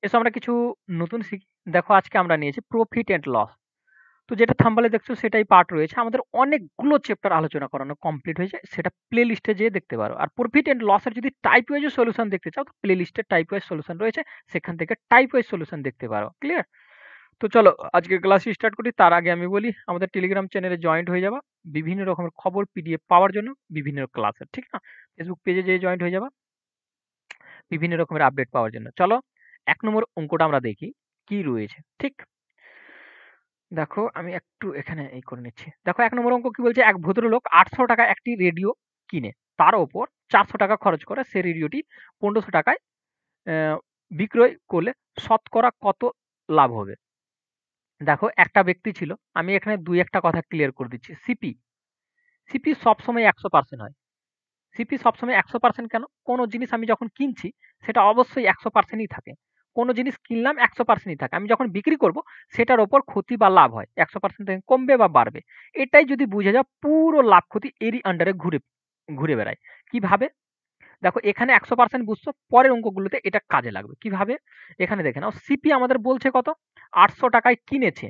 এসো আমরা কিছু নতুন শিখি। দেখো আজকে আমরা নিয়েছি প্রফিট অ্যান্ড লস। তো যেটা থাম্বনেলে দেখছো সেটাই পার্ট রয়েছে। আমাদের অনেকগুলো চ্যাপ্টার আলোচনা করানো কমপ্লিট হয়েছে। সেটা প্লে লিস্টে যেয়ে দেখতে পারো। আর প্রফিট অ্যান্ড লসের যদি টাইপ ওয়াইজ সলিউশন দেখতে চাও তো প্লে লিস্টে টাইপ ওয়াইজ সলিউশন রয়েছে। সেখান থেকে টাইপ ওয়াইজ সলিউশন দেখতে পারো। ক্লিয়ার? তো চলো আজকে ক্লাস স্টার্ট করি। তার আগে আমি বলি আমাদের টেলিগ্রাম চ্যানেলে জয়েন্ট হয়ে যাবা। বিভিন্ন রকমের খবর পিডিএফ পাওয়ার জন্য বিভিন্ন ক্লাসের, ঠিক না? ফেসবুক পেজে যেয়ে জয়েন্ট হয়ে যাবা বিভিন্ন রকমের আপডেট পাওয়ার জন্য। চলো ১ নম্বর অঙ্কটা আমরা দেখি কি রয়েছে। ঠিক? দেখো আমি একটু এখানে এই করে নিচ্ছি। দেখো ১ নম্বর অঙ্ক কি বলছে, এক ভদ্রলোক ৳৮০০ একটি রেডিও কিনে তার ওপর ৳৪০০ খরচ করে সে রেডিওটি ৳১৫০০ বিক্রয় করলে শতকরা কত লাভ হবে? দেখো একটা ব্যক্তি ছিল। আমি এখানে ২-১ টা কথা ক্লিয়ার করে দিচ্ছি। সিপি সবসময় ১০০% হয়। সিপি সবসময় ১০০% কেন? কোন জিনিস আমি যখন কিনছি সেটা অবশ্যই ১০০% ই থাকে। কোন জিনিস কিনলাম ১০০% ই থাকে। আমি যখন বিক্রি করব সেটার উপর ক্ষতি বা লাভ হয়। ১০০% থেকে কমবে বা বাড়বে। এটাই যদি বুঝে যাও পুরো লাভ ক্ষতি এরই আন্ডারে ঘুরে ঘুরে বেড়ায়। কিভাবে? দেখো এখানে ১০০% বুঝছো, পরের অঙ্কগুলোতে এটা কাজে লাগবে। কিভাবে? এখানে দেখে নাও সিপি আমাদের বলছে কত? ৳৮০০ য় কিনেছে।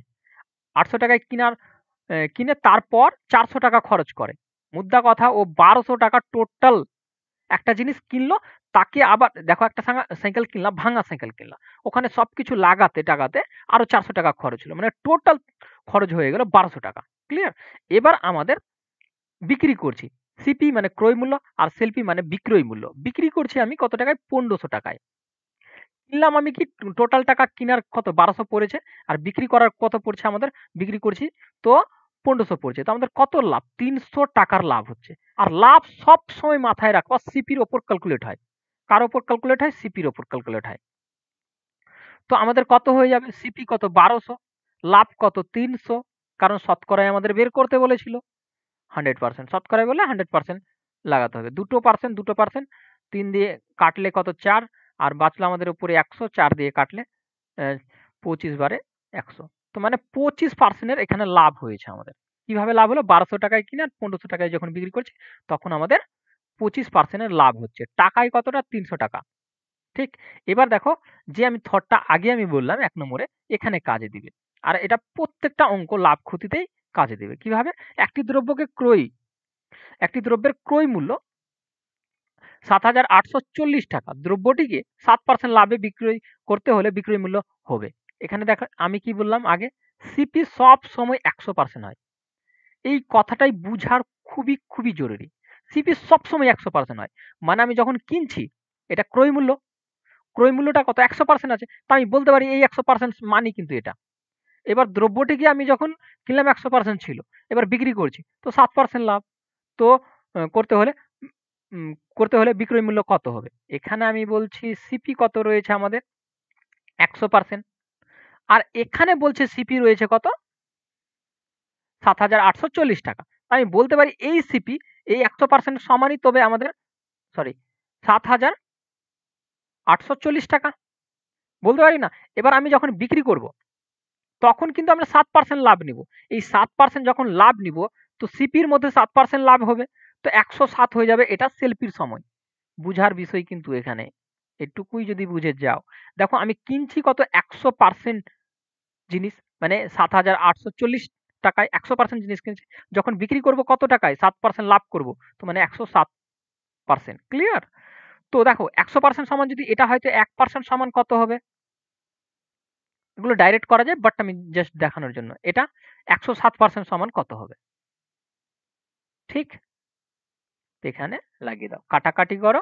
৳৮০০ য় কিনে তারপর ৳৪০০ খরচ করে। মুদ্রা কথা ও ৳১২০০ টোটাল একটা জিনিস কিনলো, তাকে আবার দেখো একটা সাইকেল কিনলাম, ভাঙা সাইকেল কিনলাম। ওখানে সবকিছু লাগাতে আরো ৳৪০০ খরচ হলো। মানে টোটাল খরচ হয়ে গেল ৳১২০০। ক্লিয়ার? এবার আমাদের বিক্রি করছি। সিপি মানে ক্রয় মূল্য আর সেলপি মানে বিক্রয় মূল্য। বিক্রি করছি আমি কত টাকায়? ৳১৫০০। কিনলাম আমি কি টোটাল টাকা কিনার কত ১২০০ পড়েছে আর বিক্রি করার কত পড়ছে আমাদের? বিক্রি করছি তো ১৫০০ পড়ছে। তো আমাদের কত লাভ? ৳৩০০ লাভ হচ্ছে। আর লাভ সবসময় মাথায় রাখবা সিপির উপর ক্যালকুলেট হয়। কার উপর ক্যালকুলেট হয়? সিপির উপর ক্যালকুলেট হয়। তো আমাদের কত হয়ে যাবে? সিপি কত? ১২০০, লাভ কত? ৩০০, কারণ শতকরায় আমাদের বের করতে বলেছিল। 100% শতকরায় বললে 100% লাগাতে হবে। 2% ৩ দিয়ে কাটলে কত? ৪, আর বাঁচলো আমাদের উপরে ১০০, ৪ দিয়ে কাটলে ২৫ বারে ১০০। তো মানে ২৫% এর এখানে লাভ হয়েছে আমাদের। কিভাবে লাভ হলো? ৳১২০০ কিনে আর ৳১৫০০ যখন বিক্রি করছি তখন আমাদের ২৫% এর লাভ হচ্ছে। টাকায় কতটা? ৳৩০০। ঠিক? এবার দেখো যে আমি থটটা আগে আমি বললাম ১ নম্বরে এখানে কাজে দিবে। আর এটা প্রত্যেকটা অঙ্ক লাভ ক্ষতিতেই কাজে দিবে। কিভাবে? একটি দ্রব্যকে একটি দ্রব্যের ক্রয় মূল্য ৳৭,৮৪০। দ্রব্যটিকে ৭% লাভে বিক্রয় করতে হলে বিক্রয় মূল্য হবে। এখানে দেখো আমি কি বললাম আগে? সিপি সবসময় ১০০% হয়। এই কথাটাই বুঝার খুবই জরুরি। সিপি সবসময় ১০০% হয়। মানে আমি যখন কিনছি এটা ক্রয় মূল্য। ক্রয় মূল্যটা কত? ১০০% আছে। তো আমি বলতে পারি এই ১০০% মানি কিন্তু এটা। এবার দ্রব্যটিকে আমি যখন কিনলাম ১০০% ছিল। এবার বিক্রি করছি। তো ৭% লাভ। তো করতে হলে উম করতে হলে বিক্রয় মূল্য কত হবে? এখানে আমি বলছি সিপি কত রয়েছে আমাদের? ১০০%। আর এখানে বলছে সিপি রয়েছে কত? ৳৭,৮৪০। আমি বলতে পারি এই সিপি এই ১০০% সমানই, তবে আমাদের সরি ৳৭,৮৪০। বলতে পারি না? এবার আমি যখন বিক্রি করব তখন কিন্তু আমরা ৭% লাভ নিব। এই ৭% যখন লাভ নিব তো সিপির মধ্যে ৭% লাভ হবে। তো ১০৭ হয়ে যাবে, এটা সেলফির সময়। বুঝার বিষয় কিন্তু এখানে। এটুকুই যদি বুঝে যাও। দেখো আমি কিনছি কত? ১০০% জিনিস, মানে ৳৭,৮৪০ য় ১০০% জিনিস কিনছি। যখন বিক্রি করব কত টাকায়? ৭% লাভ করব। তো মানে ১০৭%। ক্লিয়ার? তো দেখো ১০০% সমান যদি এটা হয় তো ১% সমান কত হবে? এগুলো ডাইরেক্ট করা যায়, বাট আমি জাস্ট দেখানোর জন্য। এটা ১০৭% সমান কত হবে? ঠিক? তো এখানে লাগিয়ে দাও। কাটাকাটি করো,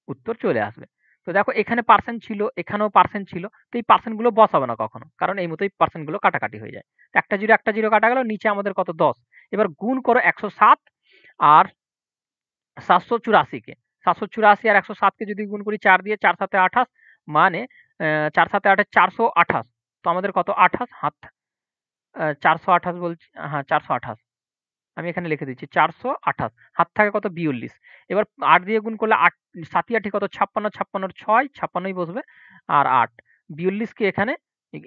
উত্তর চলে আসবে। তো দেখো এখানে পার্সেন্ট ছিল, এখানেও পার্সেন্ট ছিল। তো এই পার্সেন্ট গুলো বসাবে না কখনো। কারণ এই মতোই পার্সেন্ট গুলো কাটাকাটি হয়ে যায়। একটা 0 একটা 0 কাটা গেল, নিচে আমাদের কত? ১০। এবার গুণ করো ১০৭ আর ৭৮৪ কে। ৭৮৪ আর ১০৭ কে যদি গুণ করি ৪ দিয়ে, ৪ ৭ এ ২৮, মানে ৪ ৭ এ ২৮ ৪২৮। তো আমাদের কত? ২৮ হাত ৪২৮ বলছি, হ্যাঁ ৪২৮। আমি এখানে লিখে দিচ্ছি ৪২৮। হাত থাকে কত? ৪২। এবার ৮ দিয়ে গুণ করলে ৮ ৭ই ৮ই কত? ৫৬, ৫৬ র ৬, ৫৬ই বসবে। আর ৮। ৪২ কে এখানে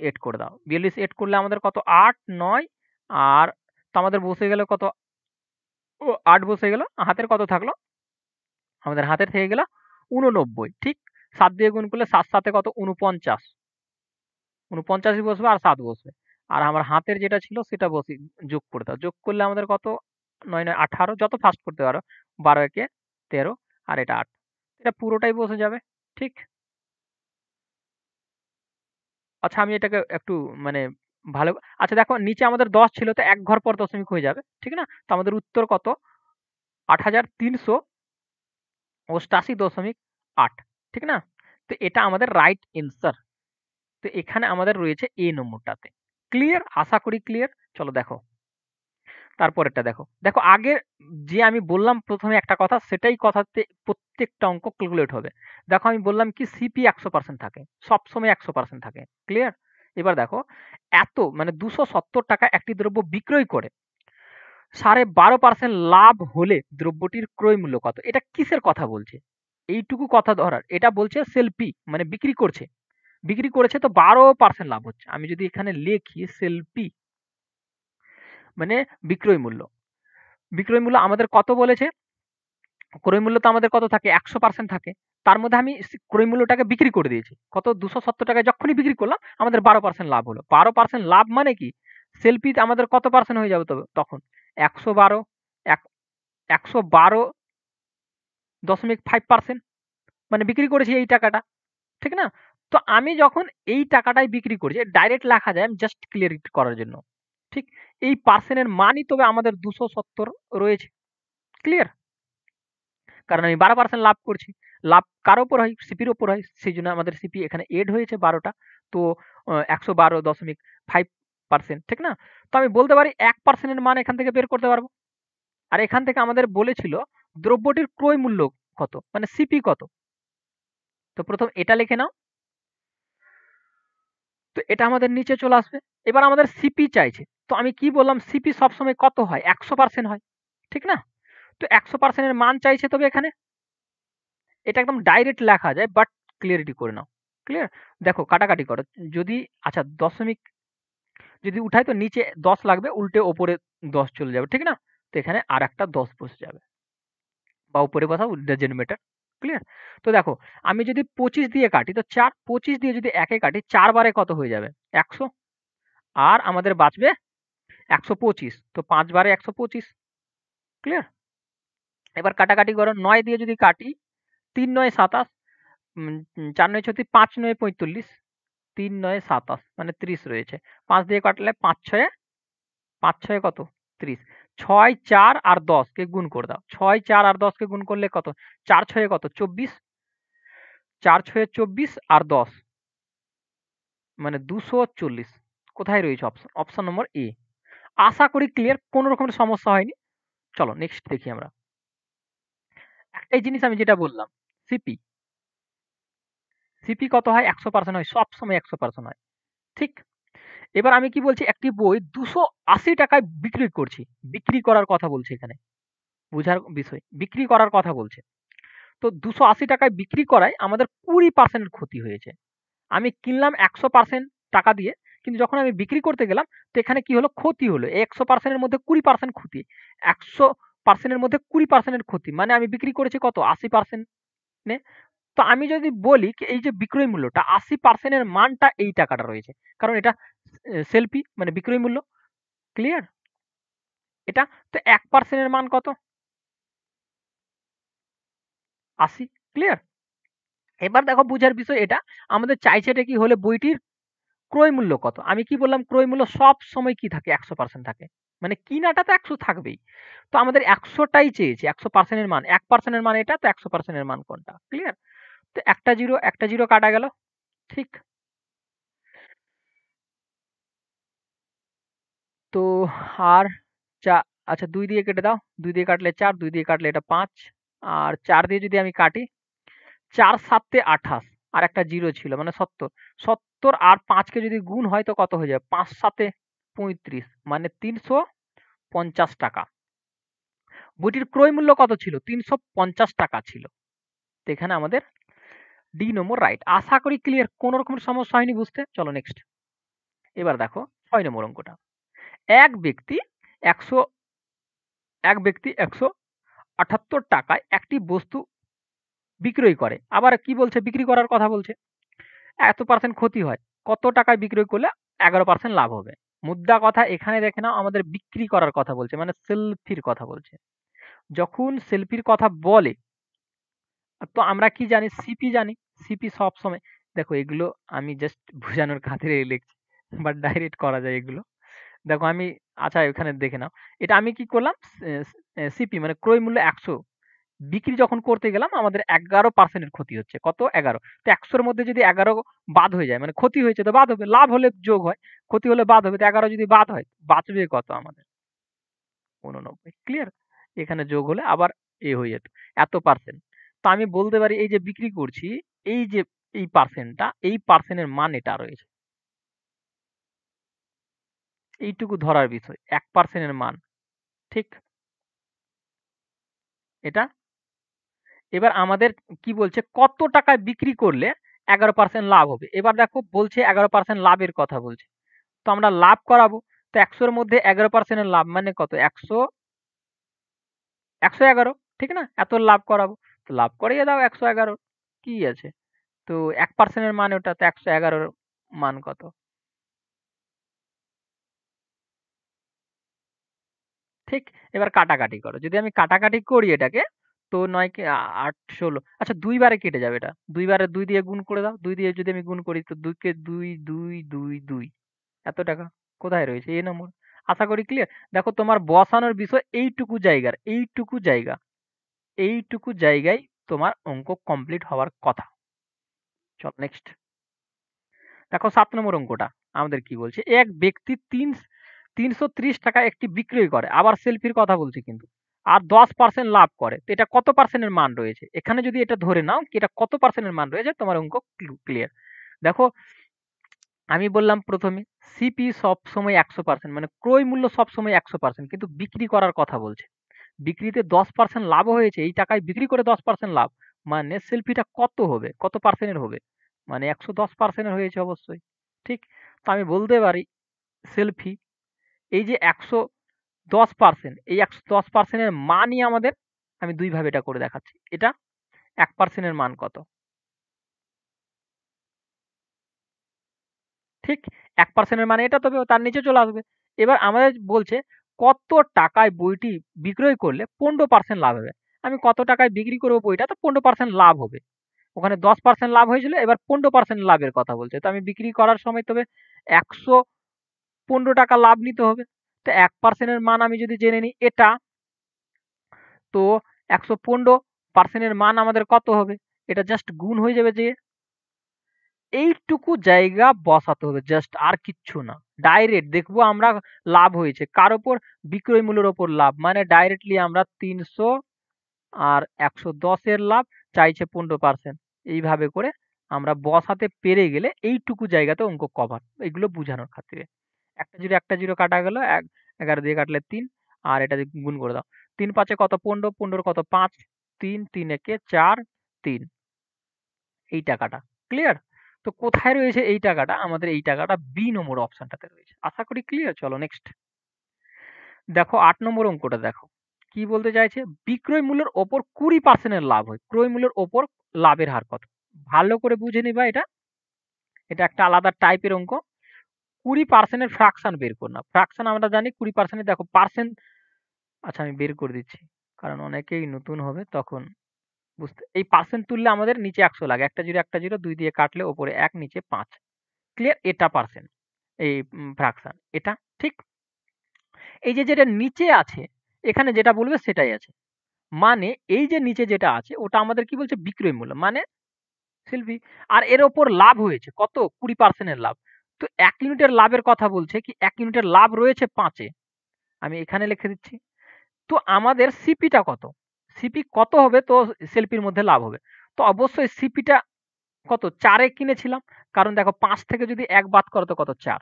এড করে দাও। ৪২ এড করলে আমাদের কত? ৮, ৯ আর তো আমাদের বসে গেল কত? ৮ বসে গেল। হাতের কত থাকলো? আমাদের হাতের থেকে গেল ৮৯। ঠিক? ৭ দিয়ে গুণ করলে ৭ ৭ এ কত? ৪৯। 49 বসবে আর 7 বসবে। আর আমার হাতের যেটা ছিল সেটা যোগ করে দাও। যোগ করলে আমাদের কত? 9 9 18, যত ফাস্ট করতে পারো। 12 একে 13 আর এটা 8। এটা পুরোটাই বসে যাবে। ঠিক? আচ্ছা আমি এটাকে একটু মানে ভালো, আচ্ছা দেখো নিচে আমাদের 10 ছিল তো এক ঘর পর দশমিক হয়ে যাবে। ঠিক না? তো আমাদের উত্তর কত? 8388.8। ঠিক না? তো এটা আমাদের রাইট অ্যান্সার। তো এখানে আমাদের রয়েছে এ নম্বরটাতে। ক্লিয়ার? আশা করি ক্লিয়ার। চলো দেখো তারপরেরটা দেখো। দেখো আগে যে আমি বললাম ১ম এ একটা কথা, সেটাই কথাতে প্রত্যেকটা অঙ্ক ক্যালকুলেট হবে। দেখো আমি বললাম কি সিপি ১০০% থাকে। সবসময় ১০০% থাকে। ক্লিয়ার? এবার দেখো এত মানে ৳২৭০ একটি দ্রব্য বিক্রয় করে ১২.৫% লাভ হলে দ্রব্যটির ক্রয় মূল্য কত? এটা কিসের কথা বলছে? এইটুকু কথা ধরার। এটা বলছে সেল পি মানে বিক্রি করছে। বিক্রি করেছে তো ১২% লাভ হচ্ছে। আমি যদি এখানে লিখি সেল পি মানে বিক্রয় মূল্য। বিক্রয় মূল্য আমাদের কত বলেছে? ক্রয় মূল্য তো আমাদের কত থাকে? ১০০% থাকে। তার মধ্যে আমি ক্রয় মূল্যটাকে বিক্রি করে দিয়েছি। কত? ৳২৭০ যখনই বিক্রি করলাম আমাদের ১২% লাভ হলো। ১২% লাভ মানে কি? সেল পি তে আমাদের কত পার্সেন্ট হয়ে যাবে তবে তখন? ১১২ এক ১১২.৫% মানে বিক্রি করেছি এই টাকাটা। ঠিক না? তো আমি যখন এই টাকাটাই বিক্রি করেছি, ডাইরেক্ট লেখা যায় আমি জাস্ট ক্লিয়ারিটি করার জন্য। ঠিক? এই পার্সেন্টের মানই তবে আমাদের ২৭০ রয়েছে। ক্লিয়ার? কারণ আমি ১২% লাভ করছি। লাভ কার উপর হয়? সিপির উপর হয়। সেইজন্য আমাদের সিপি এখানে এড হয়েছে ১২ টা। তো ১১২.৫% ঠিক না? তো আমি বলতে পারি ১% এর মান এখান থেকে বের করতে পারবো। আর এখান থেকে আমাদের বলেছিল দ্রব্যটির ক্রয় মূল্য কত? মানে সিপি কত? তো ১ম এটা লিখে নাও। তো এটা আমাদের নিচে চলে আসবে। এবার আমাদের সিপি চাইছে। তো আমি কি বললাম? সিপি সবসময় কত হয়? ১০০% হয়। ঠিক না? তো ১০০% এর মান চাইছে তবে এখানে। এটা একদম ডাইরেক্ট লেখা যায় বাট ক্লিয়ারিটি করে নাও। ক্লিয়ার? দেখো কাটাকাটি করো। যদি আচ্ছা দশমিক যদি উঠাই তো নিচে ১০ লাগবে, উল্টে ওপরে ১০ চলে যাবে। ঠিক না? তো এখানে আরেকটা ১০ বসে যাবে। বা উপরে বসাও ডাজন্ট ম্যাটার। ক্লিয়ার? তো দেখো আমি যদি ২৫ দিয়ে কাটি তো ৪, ২৫ দিয়ে যদি ১ এ কাটি ৪ বারে কত হয়ে যাবে? ১০০। আর আমাদের বাঁচবে ১২৫। তো ৫ বারে ১২৫। ক্লিয়ার? এবার কাটাকাটি করো। ৯ দিয়ে যদি কাটি ৩ ৯ ২৭, ৪ ৯ ৩৬, ৫ ৯ ৪৫, ৩ ৯ ২৭ মানে ৩০ রয়েছে। ৫ দিয়ে কাটলে ৫ ৬ ৫ ৬ কত? ৩০। ৬ ৪ আর ১০ কে গুণ করে দাও। ৬ ৪ আর ১০ কে গুণ করলে কত? ৪ ৬ কত? ২৪। ৪ ৬ ২৪ আর ১০ মানে ২৪০। কোথায় রয়েছে অপশন? অপশন নম্বর এ। আশা করি ক্লিয়ার, কোন রকমের সমস্যা হয়নি। চলো নেক্সট দেখি আমরা। একটাই জিনিস আমি যেটা বললাম, সিপি। সিপি কত হয়? ১০০% হয়। সবসময় ১০০% হয়। ঠিক? এবার আমি কি বলছি? একটি বই ৳২৮০ য় বিক্রি করছি। বিক্রি করার কথা বলছি এখানে। বুঝার বিষয়। বিক্রি করার কথা বলছে। তো ৳২৮০ য় বিক্রি করায় আমাদের ২০% ক্ষতি হয়েছে। আমি কিনলাম ১০০% টাকা দিয়ে, কিন্তু যখন আমি বিক্রি করতে গেলাম তো এখানে কি হলো? ক্ষতি হলো। এই ১০০% এর মধ্যে ২০% ক্ষতি। ১০০% এর মধ্যে ২০% এর ক্ষতি। মানে আমি বিক্রি করেছি কত? ৮০% এ। তো আমি যদি বলি কি এই যে বিক্রয় মূল্যটা ৮০% এর মানটা এই টাকাটা রয়েছে। কারণ এটা সেল পি মানে বিক্রয় মূল্য। ক্লিয়ার? এটা তো ১% এর মান কত? ৮০। ক্লিয়ার? এবার দেখো বুঝার বিষয় এটা। আমাদের চাইছে এটা কি হলে বইটির ক্রয় মূল্য কত? আমি কি বললাম? ক্রয় মূল্য সবসময় কি থাকে? ১০০% থাকে। মানে কিনাটা তো ১০০ থাকবেই। তো আমাদের ১০০ টাই চেয়েছে। ১০০% এর মান। ১% এর মান এটা, তো ১০০% এর মান কোনটা? ক্লিয়ার? তো একটা 0 কাটা গেল। ঠিক? তো আর চা আচ্ছা ২ দিয়ে কেটে দাও। ২ দিয়ে কাটলে ৪, ২ দিয়ে কাটলে এটা ৫। আর ৪ দিয়ে যদি আমি কাটি, ৪ ৭ এ ২৮ আর একটা 0 ছিল মানে ৭০। ৭০ আর ৫ কে যদি গুণ হয় তো কত হয়ে যাবে? ৫ ৭ এ ৩৫ মানে ৳৩৫০। বইটির ক্রয় মূল্য কত ছিল? ৳৩৫০ ছিল। তো এখানে আমাদের ডি নম্বর রাইট। আশা করি ক্লিয়ার। কোন রকমের সমস্যা হয়নি বুঝতে। চলো নেক্সট। এবার দেখো ৬ নম্বর অঙ্কটা। এক ব্যক্তি ১০০ এক ব্যক্তি ৳১৭৮ একটি বস্তু বিক্রয় করে। আবার কি বলছে? বিক্রি করার কথা বলছে। এত পার্সেন্ট ক্ষতি হয়। কত টাকায় বিক্রয় করলে 11% লাভ হবে। মুদ্রা কথা এখানে দেখে নাও, আমাদের বিক্রি করার কথা বলছে, মানে সেলফির কথা বলছে। যখন সেলফির কথা বলে, তো আমরা কি জানি? সিপি জানি। সিপি সবসময়, দেখো এগুলো আমি জাস্ট বোঝানোর খাতিরে লিখছি, বাট ডাইরেক্ট করা যায় এগুলো। দেখো আমি, আচ্ছা এখানে দেখে নাও, এটা আমি কি করলাম, সিপি মানে ক্রয় মূল্য 100, বিক্রি যখন করতে গেলাম আমাদের 11% এর ক্ষতি হচ্ছে। কত? 11। তো 100 এর মধ্যে যদি 11 বাদ হয়ে যায়, মানে ক্ষতি হয়েছে তো বাদ হবে, লাভ হলে যোগ হয়, ক্ষতি হলে বাদ হবে। তো 11 যদি বাদ হয়, বাঁচবে কত আমাদের? 89। ক্লিয়ার? এখানে যোগ হলে আবার হয়ে যেত, এত পার্সেন্ট। তো আমি বলতে পারি এই যে বিক্রি করছি, এই যে এই পার্সেন্টটা, এই পার্সেন্টের মান এটা রয়েছে। এইটুকু ধরার বিষয়, 1% এর মান, ঠিক? এটা এবার আমাদের কি বলছে, কত টাকায় বিক্রি করলে 11% লাভ হবে। এবার দেখো বলছে 11% লাভের কথা বলছে, তো আমরা লাভ করাবো। তো 100 এর মধ্যে 11% এর লাভ মানে কত? 100, 111, ঠিক না? এত লাভ করাবো, তো লাভ করিয়ে দাও 111, কি আছে? তো 1% এর মানে ওটা, তো 111 মান কত? ঠিক? এবার কাটাকাটি করো। যদি আমি কাটাকাটি করি এটাকে, তো ৯ কে ৮ ১৬, আচ্ছা ২ বারে কেটে যাবে এটা। ২ বারে ২ দিয়ে গুণ করে দাও। ২ দিয়ে যদি আমি গুণ করি, তো ২ কে ২, ২, ২, ২। এত টাকা কোথায় রয়েছে? এ নম্বর। আশা করি ক্লিয়ার। দেখো তোমার বসানোর বিষয় এইটুকু জায়গার, এইটুকু জায়গা, এইটুকু জায়গায় তোমার অঙ্ক কমপ্লিট হওয়ার কথা। চল নেক্সট। দেখো ৭ নম্বর অঙ্কটা আমাদের কি বলছে, এক ব্যক্তি ৩৩০ টাকা একটি বিক্রয় করে, আবার সেলফির কথা বলছে কিন্তু, আর 10% লাভ করে। তো এটা কত পার্সেন্টের মান রয়েছে? এখানে যদি এটা ধরে নাও কি এটা কত পার্সেন্টের মান রয়েছে, তোমার অঙ্ক ক্লিয়ার। দেখো আমি বললাম প্রথমে, সিপি সবসময় 100%, মানে ক্রয় মূল্য সবসময় 100%, কিন্তু বিক্রি করার কথা বলছে। বিক্রিতে 10% লাভও হয়েছে, এই টাকায় বিক্রি করে 10% লাভ, মানে সেলফিটা কত হবে, কত পার্সেন্টের হবে? মানে 110%-এর হয়েছে অবশ্যই, ঠিক? তো আমি বলতে পারি সেলফি, এই যে 110%, এই 110%-এর মানই আমাদের, আমি দুই ভাবে এটা করে দেখাচ্ছি। এটা 1%-এর মান কত? ঠিক? 1%-এর মানে এটা, তবে তার নিচে চলে আসবে। এবার আমাদের বলছে কত টাকায় বইটি বিক্রয় করলে 15% লাভ হবে। আমি কত টাকায় বিক্রি করব বইটা, তো 15% লাভ হবে। ওখানে 10% লাভ হয়েছিল, এবার 15% লাভের কথা বলছে। তো আমি বিক্রি করার সময় তবে ১১৫ টাকা লাভ নিতে হবে। তো 1%-এর মান আমি যদি জেনে নিই এটা, তো ১১৫%-এর মান আমাদের কত হবে? এটা জাস্ট গুণ হয়ে যাবে যে, এইটুকু জায়গা বসাতে হবে জাস্ট, আর কিচ্ছু না। ডাইরেক্ট দেখবো আমরা লাভ হয়েছে কার উপর? বিক্রয় মূল্যের উপর লাভ, মানে ডাইরেক্টলি আমরা ৩০০ আর ১১০ এর লাভ চাইছে 15%, এইভাবে করে আমরা বসাতে পেরে গেলে এইটুকু জায়গাতে অঙ্ক কভার। এগুলো বুঝানোর খাতিরে। একটা জিরো কাটা গেল, ১১ দিয়ে কাটলে ৩, আর এটা দিয়ে গুণ করে দাও। ৩ ৫ এ কত? ১৫, ১৫ কত? ৫, ৩, ৩ একে ৪, ৩, এই টাকাটা। ক্লিয়ার? তো কোথায় রয়েছে এই টাকাটা? আমাদের এই টাকাটা বি নম্বর অপশনটাতে রয়েছে। আশা করি ক্লিয়ার। চলো নেক্সট। দেখো ৮ নম্বর অঙ্কটা দেখো। কি বলতে চাইছে? বিক্রয় মূল্যের ওপর 20% এর লাভ হয়। ক্রয় মূল্যের ওপর লাভের হার কত? ভালো করে বুঝে নিবা এটা। এটা একটা আলাদা টাইপের অঙ্ক। 20% এর ফ্র্যাকশন বের কর না। ফ্র্যাকশন আমরা জানি 20% এর, দেখো পার্সেন্ট, আচ্ছা আমি বের করে দিচ্ছি। কারণ অনেকেই নতুন হবে তখন বুঝতে, এই পার্সেন্ট তুললে আমাদের নিচে 100 লাগে। একটা জিরো ২ দিয়ে কাটলে উপরে ১ নিচে ৫। ক্লিয়ার? এটা পার্সেন্ট, এই ফ্র্যাকশন এটা, ঠিক? এই যে যেটা নিচে আছে, এখানে যেটা বলবে সেটাই আছে। মানে এই যে নিচে যেটা আছে ওটা আমাদের কি বলছে? বিক্রয় মূল্য, মানে সেলফি। আর এর ওপর লাভ হয়েছে কত? 20% এর লাভ। তো ১ ইউনিটের লাভের কথা বলছে কি, ১ ইউনিটের লাভ রয়েছে ৫ এ। আমি এখানে লিখে দিচ্ছি। তো আমাদের সিপিটা কত? সিপি কত হবে তো সেলফির মধ্যে লাভ হবে? তো অবশ্যই সিপিটা কত? ৪ এ কিনেছিলাম। কারণ দেখো ৫ থেকে যদি ১ বাদ করো তো কত? ৪।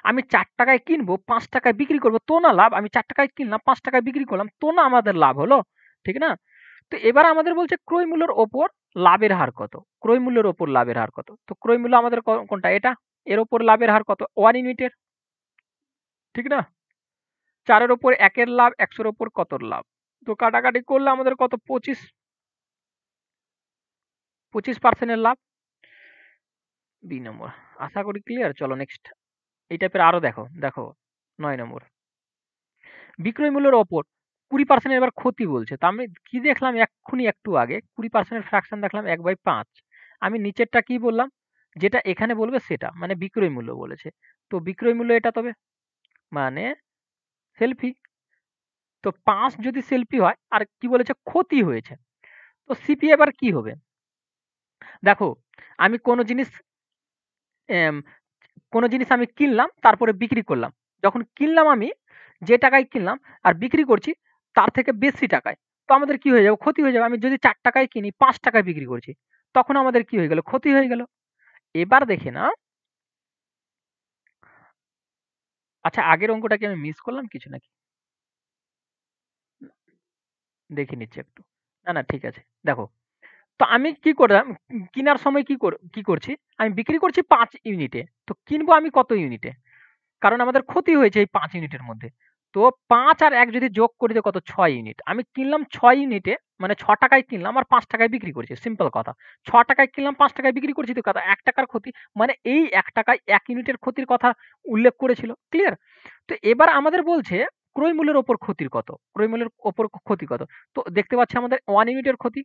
আমি ৳৪ কিনবো, ৳৫ বিক্রি করব, তো না লাভ? আমি ৳৪ কিনলাম, ৳৫ বিক্রি করলাম, তো না আমাদের লাভ হলো? ঠিক না? তো এবার আমাদের বলছে ক্রয় মূল্যের ওপর লাভের হার কত? ক্রয় মূল্যের ওপর লাভের হার কত? তো ক্রয় মূল্য আমাদের কোনটা? এটা। এর ওপর লাভের হার কত? 1 ইউনিটের। ঠিক না? ৪ এর ওপর ১ এর লাভ, ১০০ এর ওপর কতর লাভ? তো কাটাকাটি করলে আমাদের কত? 25% এর লাভ। বি নম্বর। আশা করি ক্লিয়ার। চলো নেক্সট। এই টাইপের আরো দেখো। দেখো ৯ নম্বর। বিক্রয় মূল্যের ওপর 20% এবার ক্ষতি বলছে। তো আমি কি দেখলাম এক্ষুনি একটু আগে 20% এর ফ্র্যাকশন দেখলাম 1/5। আমি নিচেরটা কি বললাম? যেটা এখানে বলবে সেটা। মানে বিক্রয় মূল্য বলেছে। তো বিক্রয় মূল্য এটা তবে মানে সেলফি। তো ৫ যদি সেলফি হয় আর কি বলেছে ক্ষতি হয়েছে। তো সিপি এবার কি হবে? দেখো আমি এম কোনো জিনিস আমি কিনলাম তারপরে বিক্রি করলাম। যখন কিনলাম আমি যে টাকায় কিনলাম আর বিক্রি করছি তার থেকে বেশি টাকায়। তো আমাদের কি হয়ে যাবে? ক্ষতি হয়ে যাবে। আমি যদি ৳৪ কিনি ৳৫ বিক্রি করছি। তখন আমাদের কি হয়ে গেল? ক্ষতি হয়ে গেল। এবার দেখে নাও। আচ্ছা আগের অঙ্কটা কি আমি মিস করলাম কিছু নাকি? দেখে নিচ্ছি একটু। না, না ঠিক আছে। দেখো, তো আমি কি করলাম কিনার সময় কি করছি? আমি বিক্রি করছি ৫ ইউনিটে। তো কিনবো আমি কত ইউনিটে? কারণ আমাদের ক্ষতি হয়েছে এই ৫ ইউনিটের মধ্যে। তো ৫ আর ১ যদি যোগ করি তো কত? ৬ ইউনিট। আমি কিনলাম ৬ ইউনিটে মানে ৳৬ কিনলাম আর ৳৫ বিক্রি করছি। সিম্পল কথা। ৳৬ কিনলাম ৳৫ বিক্রি করছি তো কথা ৳১ ক্ষতি। মানে এই ৳১ ১ ইউনিটের ক্ষতির কথা উল্লেখ করেছিল। ক্লিয়ার? তো এবার আমাদের বলছে ক্রয় মূল্যের উপর ক্ষতির কত? ক্রয় মূল্যের উপর ক্ষতি কত? তো দেখতে পাচ্ছি আমাদের ১ ইউনিটের ক্ষতি।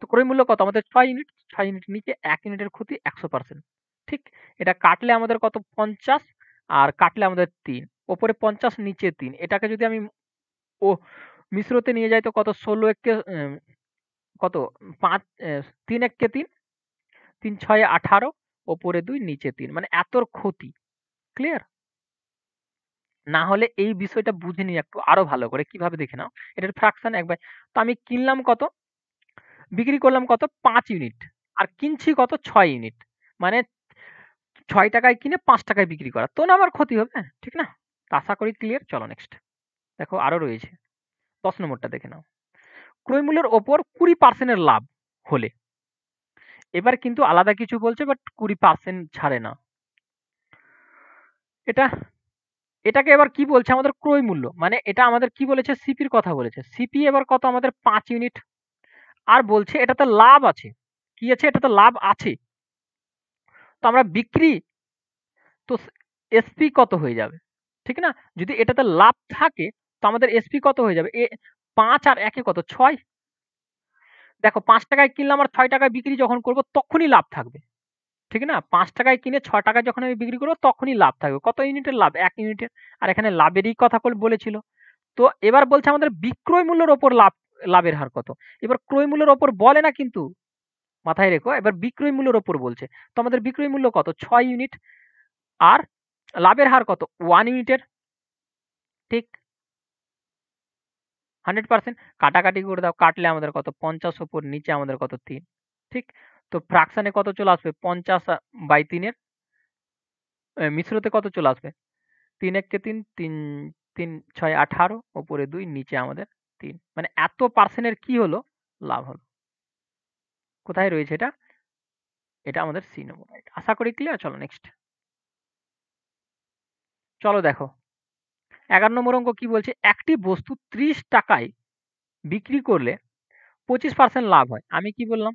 তো ক্রয় মূল্য কত? আমাদের ৬ ইউনিট। ৬ ইউনিটের নিচে ১ ইউনিটের ক্ষতি ১০০%। ঠিক? এটা কাটলে আমাদের কত? ৫০ আর কাটলে আমাদের ৩। ওপরে ৫০ নিচে ৩। এটাকে যদি আমি ও মিশ্রতে নিয়ে যাই তো কত? ১৬ একে কত? ৫ ৩ একে ৩, ৩ ৬ ১৮, ওপরে ২ নিচে ৩। মানে এতর ক্ষতি। ক্লিয়ার? না হলে এই বিষয়টা বুঝে নিই একটু আরো ভালো করে। কিভাবে দেখে নাও। এটার ফ্র্যাকশন ১/, তো আমি কিনলাম কত? বিক্রি করলাম কত? ৫ ইউনিট। আর কিনছি কত? ৬ ইউনিট। মানে ৳৬ কিনে ৳৫ বিক্রি করা। তো না আমার ক্ষতি হবে? ঠিক না? তো আশা করি ক্লিয়ার। চলো নেক্সট। দেখো আরো রয়েছে। ১০ নম্বরটা দেখে নাও। ক্রয় মূল্যের ওপর ২০% এর লাভ হলে। এবার কিন্তু আলাদা কিছু বলছে বাট ২০% ছাড়ে না। এটা এটাকে এবার কি বলছে? আমাদের ক্রয় মূল্য। মানে এটা আমাদের কি বলেছে? সিপির কথা বলেছে। সিপি এবার কত? আমাদের ৫ ইউনিট। আর বলছে এটাতে লাভ আছে। কি আছে? এটাতে লাভ আছে। তো আমরা বিক্রি তো এসপি কত হয়ে যাবে? ঠিক না? যদি এটাতে লাভ থাকে তো আমাদের এসপি কত হয়ে যাবে? ৫ আর ১ এ কত? ৬। দেখো ৳৫ কিনলাম আর ৳৬ বিক্রি যখন করব তখনই লাভ থাকবে। ঠিক না? ৳৫ কিনে ৳৬ যখন আমি বিক্রি করব তখনই লাভ থাকবে। কত ইউনিটের লাভ? ১ ইউনিটের। আর এখানে লাভেরই কথা বলেছিল। তো এবার বলছে আমাদের বিক্রয় মূল্যের উপর লাভের হার কত? এবার ক্রয় মূল্যের উপর বলে না কিন্তু। মাথায় রেখো। এবার বিক্রয় মূল্যের উপর বলছে। তো আমাদের বিক্রয় মূল্য কত? ৬ ইউনিট। আর লাভের হার কত? ১ ইউনিটের। ঠিক? 100%। কাটাকাটি করে দাও। কাটলে আমাদের কত? ৫০ ওপর নিচে আমাদের কত? ৩। ঠিক? তো ফ্র্যাকশন এ কত চলে আসবে? ৫০/৩ এর মিশ্রতে কত চলে আসবে? ৩ একে ৩, ৩ ৬ ১৮, ওপরে ২ নিচে আমাদের ৩। মানে এত পার্সেন্ট এর কি হলো? লাভ হলো। কোথায় রয়েছে এটা? এটা আমাদের সি নম্বর। রাইট। আশা করি ক্লিয়ার। চলো নেক্সট। চলো দেখো। ১১ নম্বর অঙ্ক কি বলছে? একটি বস্তু ৳৩০ বিক্রি করলে ২৫% লাভ হয়। আমি কি বললাম?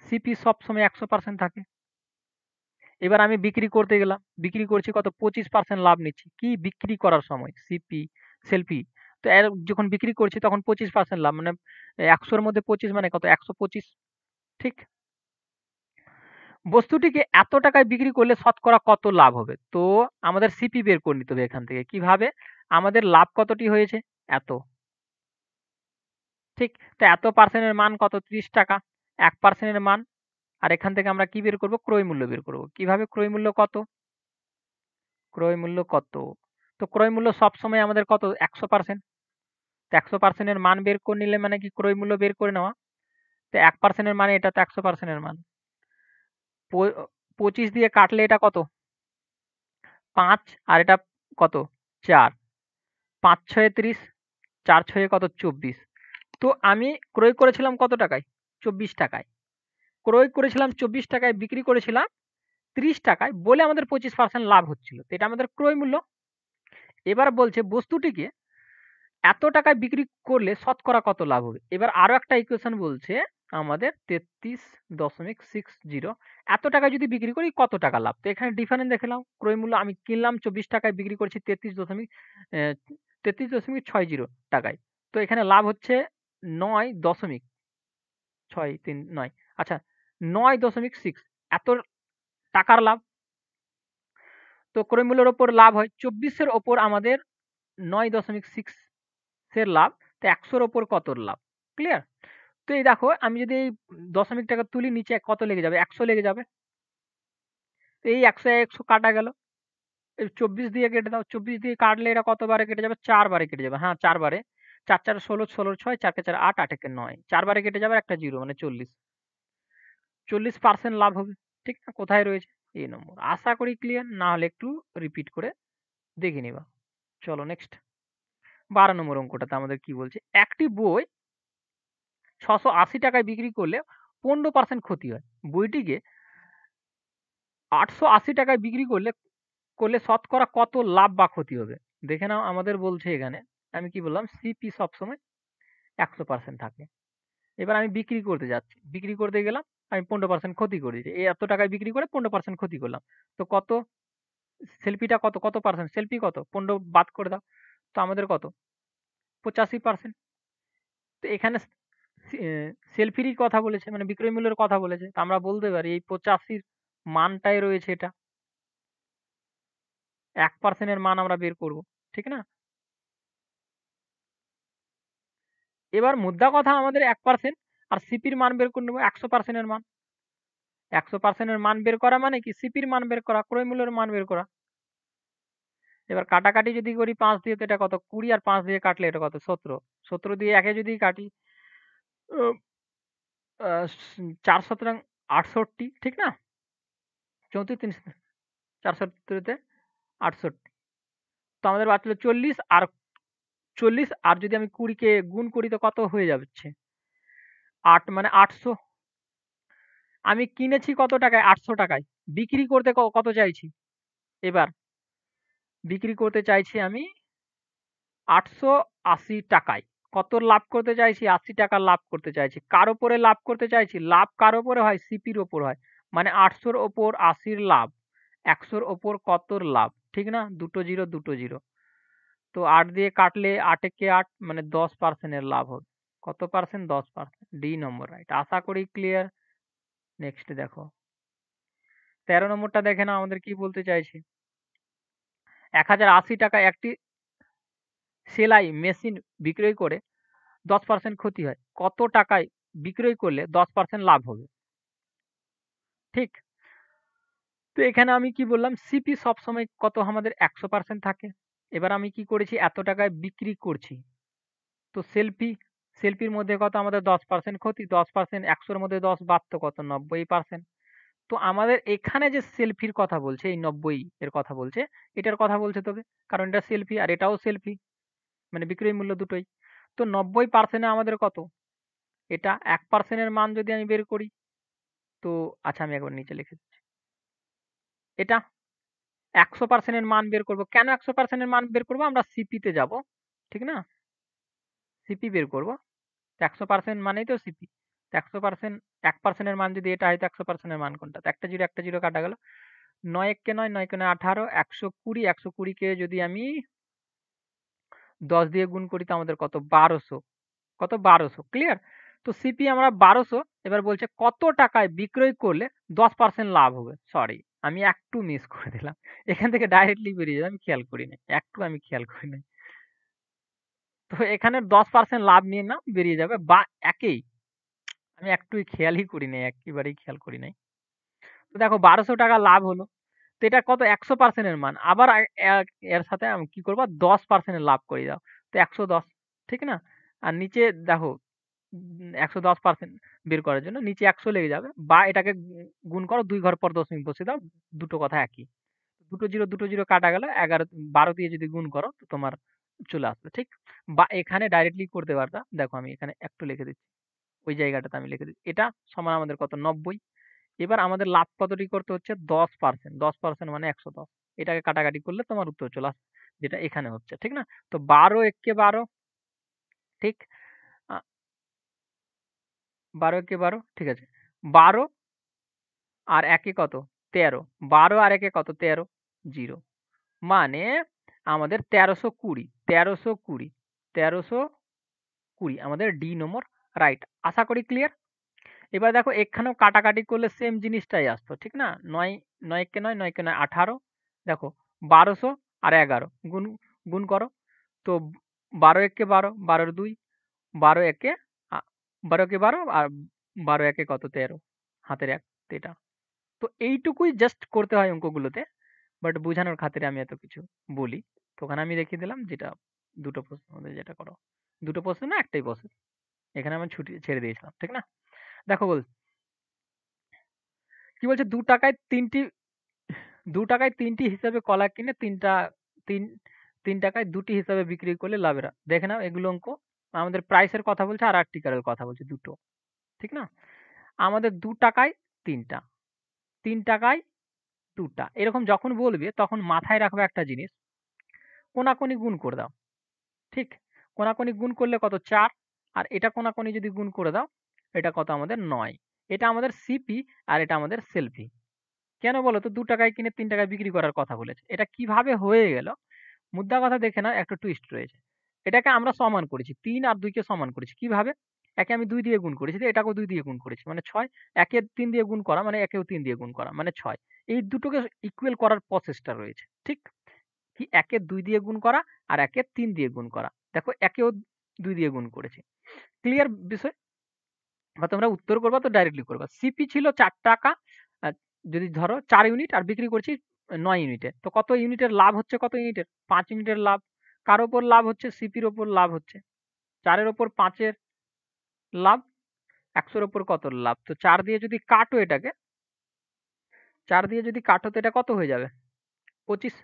সিপি সবসময় ১০০% থাকে। এবার আমি বিক্রি করতে গেলাম। বিক্রি করছি কত? ২৫% লাভ নিচ্ছি। কি বিক্রি করার সময়? CP, selfie. তো যখন বিক্রি করছি তখন ২৫% লাভ। মানে ১০০ এর মধ্যে ২৫ মানে কত? ১২৫। ঠিক? বস্তুটিকে এত টাকায় বিক্রি করলে শতকরা কত লাভ হবে? তো আমাদের সিপি বের করে নিতে হবে এখান থেকে। কিভাবে? আমাদের লাভ কতটি হয়েছে? এত। ঠিক? তো এত পার্সেন্ট এর মান কত? ৳৩০। ১% এর মান। আর এখান থেকে আমরা কি বের করব? ক্রয় মূল্য বের করব। কিভাবে? ক্রয় মূল্য কত? ক্রয় মূল্য কত? তো ক্রয় মূল্য সবসময় আমাদের কত? ১০০%। তো ১০০% এর মান বের করে নিলে মানে কি ক্রয় মূল্য বের করে নেওয়া। তো ১% এর মানে এটা তো ১০০% এর মান। প ২৫ দিয়ে কাটলে এটা কত? ৫ আর এটা কত? ৪। ৫ ছয়ে ৩০, ৪ ছয়ে কত? ২৪। তো আমি ক্রয় করেছিলাম কত টাকায়? ৳২৪। ক্রয় করেছিলাম ৳২৪, বিক্রি করেছিলাম ৳৩০ বলে আমাদের ২৫% লাভ হচ্ছিল। তো এটা আমাদের ক্রয় মূল্য। এবার বলছে বস্তুটিকে এত টাকায় বিক্রি করলে শতকরা কত লাভ হবে? এবার আরো একটা ইকুয়েশন বলছে আমাদের 33.60। এত টাকা যদি বিক্রি করি কত টাকা লাভ? তো এখানে ডিফারেন্স দেখে নাও। ক্রয় মূল্য আমি কিনলাম 24 টাকায়, বিক্রি করেছি 33.60 টাকায়। তো এখানে লাভ হচ্ছে 9.639। আচ্ছা, 9.6 এত টাকার লাভ। তো ক্রয় মূল্যের উপর লাভ হয় 24 এর ওপর আমাদের 9.6 এর লাভ। তো 100 এর ওপর কত লাভ? ক্লিয়ার? তো এই দেখো, আমি যদি এই দশমিক টাকা তুলি, নিচে কত লেগে যাবে? 100 লেগে যাবে। তো এই 100 100 কাটা গেল। এই 24 দিয়ে কেটে দাও। 24 দিয়ে কাটলে এটা কতবারে কেটে যাবে? 4 বারে কেটে যাবে। হ্যাঁ, 4 বারে। ৪ ৪ ১৬, ১৬ ৬, ৪ কে ৪ ৮, ৮ একে ৯। ৪ বারে কেটে যাবে, একটা 0 মানে 40। 40% লাভ হবে। ঠিক না? কোথায় রয়েছে? এই নম্বর। আশা করি ক্লিয়ার। না হলে একটু রিপিট করে দেখে নিবা। চলো নেক্সট। 12 নম্বর অঙ্কটাতে আমাদের কি বলছে? একটি বই ৬৮০ টাকায় বিক্রি করলে ১৫% ক্ষতি হয়। বইটিকে ৮৮০ টাকায় বিক্রি করলে করলে শতকরা কত লাভ বা ক্ষতি হবে? দেখে নাও, আমাদের বলছে এখানে, আমি কি বললাম? সিপি সবসময় ১০০% থাকে। এবার আমি বিক্রি করতে যাচ্ছি। বিক্রি করতে গেলাম, আমি ১৫% ক্ষতি করে দিয়েছি। এই এত টাকায় বিক্রি করে ১৫% ক্ষতি করলাম। তো কত? সেলফিটা কত? কত পার্সেন্ট? সেলফি কত? ১৫ বাদ করে দাও। তো আমাদের কত? ৮৫%। তো এখানে সেলফিরই কথা বলেছে, মানে বিক্রয় মূল্যের কথা বলেছে। তো আমরা বলতে পারি এই ৮৫ মানটাই রয়েছে এটা। ১% এর মান আমরা বের করব। ঠিক না? এবার মুদ্রা কথা আমাদের ১% আর সিপির মান বের করে নেব ১০০% এর মান। ১০০% এর মান বের করা মানে কি? সিপির মান বের করা, ক্রয় মূল্যের মান বের করা। এবার কাটাকাটি যদি করি ৫ দিয়ে, তো এটা কত? ২০, আর ৫ দিয়ে কাটলে এটা কত? ১৭। ১৭ দিয়ে একে যদি কাটি, ও আ ৪ শতরাং ৬৮, ঠিক না? ৩৪ ৩ ৪ তে ৬৮। তো আমাদের বাঁচলো ৪০, আর যদি আমি ২০ কে গুণ করি তো কত হয়ে যাচ্ছে? ৮ মানে ৮০০। আমি কিনেছি কত টাকায়? ৮০০ টাকায়। বিক্রি করতে কত চাইছি? এবার বিক্রি করতে চাইছি আমি ৮৮০ টাকায়। কত লাভ করতে চাইছি? ৮০ টাকা লাভ করতে চাইছি। কার উপরে লাভ করতে চাইছি? লাভ কার উপরে হয়? সিপির উপর হয়। মানে ৮০০ র ওপর ৮০ র লাভ। ১০০ র ওপর কতর লাভ? ঠিক না? দুটো 0, দুটো 0। তো ৮ দিয়ে কাটলে ৮ একে ৮ মানে 10% এর লাভ হবে। কত পার্সেন্ট? 10%। ডি নম্বর রাইট। আশা করি ক্লিয়ার। নেক্সট দেখো। ১৩ নম্বরটা দেখে নাও, আমাদের কি বলতে চাইছে? ১০৮০ টাকায় একটি সেলাই মেশিন বিক্রয় করে 10% ক্ষতি হয়। কত টাকায় বিক্রয় করলে 10% লাভ হবে? ঠিক? তো এখানে আমি কি বললাম? সিপি সবসময় কত আমাদের? ১০০% থাকে। এবার আমি কি করেছি? এত টাকায় বিক্রি করছি। তো সেলফির মধ্যে কত? আমাদের 10% ক্ষতি। 10% ১০০ র মধ্যে ১০ বাদ তো কত? ৯০%। তো আমাদের এখানে যে সেলফির কথা বলছে, এই ৯০ এর কথা বলছে, এটার কথা বলছে তবে। কারণ এটা সেলফি আর এটাও সেলফি। মানে বিক্রয় মূল্য দুটোই। তো ৯০% এ আমাদের কত? এটা ১% এর মান যদি আমি বের করি, তো আচ্ছা আমি একবার নিচে লিখে দিচ্ছি। এটা ১০০% এর মান বের করব। কেন ১০০% এর মান বের করব? আমরা সিপি তে যাব। ঠিক না? সিপি বের করব। ১০০% মানেই তো সিপি। ১০০%, ১% এর মান যদি এটা হয়, তো ১০০% এর মান কোনটা? তো একটা 0 একটা 0 কাটা গেল। ৯ এক্কে ৯, ৯ কে ৯ ১৮, ১২০, ১২০ কে যদি আমি ১০ দিয়ে গুণ করি, তো আমাদের কত? ১২০০। কত? ১২০০। ক্লিয়ার? তো সিপি আমরা ১২০০। এবার বলছে কত টাকায় বিক্রয় করলে 10% লাভ হবে? সরি, আমি একটু মিস করে দিলাম। এখান থেকে ডাইরেক্টলি বেরিয়ে যাবে, আমি খেয়াল করি নাই। একটু আমি খেয়াল করি নাই। তো এখানে 10% লাভ নিয়ে নাও, বেরিয়ে যাবে, বা একই। আমি একটুই খেয়ালই করি নাই, একেবারেই খেয়াল করি নাই। তো দেখো ১২০০ টাকা লাভ হলো। তো এটা কত? ১০০% এর মান। আবার এর সাথে আমি কি করব? 10% এর লাভ করে দাও। তো ১১০। ঠিক না? আর নিচে দেখো, ১১০% বের করার জন্য নিচে ১০০ লেগে যাবে, বা এটাকে গুণ করো, ২ ঘর পর দশমিক বসিয়ে দাও। দুটো কথা একই। দুটো 0 কাটা গেল। ১২ দিয়ে যদি গুণ করো, তো তোমার চলে আসবে। ঠিক? বা এখানে ডাইরেক্টলি করতে পারতা। দেখো আমি এখানে একটু লিখে দিচ্ছি। ওই জায়গাটাতে আমি লিখে দিচ্ছি। এটা সমান আমাদের কত? ৯০। এবার আমাদের লাভ কতটি করতে হচ্ছে? 10%। 10% মানে ১১০। এটাকে কাটাকাটি করলে তোমার উত্তর চলে আসবে। যেটা এখানে হচ্ছে। ঠিক না? তো ১২ এক্কে ১২। ঠিক? আ 12 একে 12, ঠিক আছে। 12 আর 1 এ কত? 13। 12 আর 1 এ কত? 13, 0। মানে আমাদের 1320, 1320, 1320 আমাদের ডি নম্বর রাইট। আশা করি ক্লিয়ার? এবার দেখো এখানেও কাটাকাটি করলে সেম জিনিসটাই আসতো, ঠিক না? 9, 9 একে 9, 9 একে 9, 18। দেখো 1200 আর 11 গুণ গুণ করো। তো 12 একে 12, 12 2, 12 একে 12 একে 12 আর 12 একে কত? 13, হাতের 1 এটা। তো এইটুকুই জাস্ট করতে হয় অঙ্কগুলোতে। বাট বোঝানোর খাতিরে আমি এত কিছু বলি। তো ওখানে আমি দেখিয়ে দিলাম যেটা দুটো প্রশ্নের মধ্যে যেটা করো। দুটো প্রশ্ন না একটাই প্রসেস। এখানে আমি ছুটি ছেড়ে দিয়েছিলাম, ঠিক না? দেখো কি বলছে, 2 টাকায় 3টি হিসাবে কলা কিনে 3 টাকায় 2টি হিসাবে বিক্রি করলে লাভের হার। দেখে নাও এগুলো অঙ্ক। আমাদের প্রাইসের কথা বলছে আর আর্টিকেলের কথা বলছে দুটো, ঠিক না? আমাদের 2 টাকায় 3টা, 3 টাকায় 2টা, এরকম যখন বলবে তখন মাথায় রাখবে একটা জিনিস, কোনাকুনি গুণ করে দাও। ঠিক? কোনাকুনি গুণ করলে কত? 4। আর এটা কোনাকুনি যদি গুণ করে দাও, এটা কত আমাদের? 9। এটা আমাদের সিপি আর এটা আমাদের সেলফি। কেন বলো তো? 2 টাকায় কিনে 3 টাকায় বিক্রি করার কথা বলেছে। এটা কিভাবে হয়ে গেল? মুদ্রা কথা দেখে নাও, একটা টুইস্ট রয়েছে। এটাকে আমরা সমান করেছি। ৩ আর ২ কে সমান করেছি। কিভাবে? একে আমি ২ দিয়ে গুণ করেছি, এটাকেও ২ দিয়ে গুণ করেছি। মানে ৬। একে ৩ দিয়ে গুণ করা মানে একেও ৩ দিয়ে গুণ করা মানে ৬। এই দুটোকে ইকুয়াল করার প্রসেসটা রয়েছে। ঠিক? কি একে ২ দিয়ে গুণ করা আর একে ৩ দিয়ে গুণ করা। দেখো একেও ২ দিয়ে গুণ করেছি। ক্লিয়ার বিষয়? বা তোমরা উত্তর করবা তো ডাইরেক্টলি করবা। সিপি ছিল ৪ টাকা, আ যদি ধরো ৪ ইউনিট আর বিক্রি করছি ৯ ইউনিটে। তো কত ইউনিটের লাভ হচ্ছে? কত ইউনিটের? ৫ ইউনিটের লাভ। কার উপর লাভ হচ্ছে? সিপির উপর লাভ হচ্ছে। ৪ এর উপর ৫ এর লাভ, ১০০ এর উপর কত লাভ? তো ৪ দিয়ে যদি কাটো এটাকে, ৪ দিয়ে যদি কাটো তো এটা কত হয়ে যাবে? ২৫।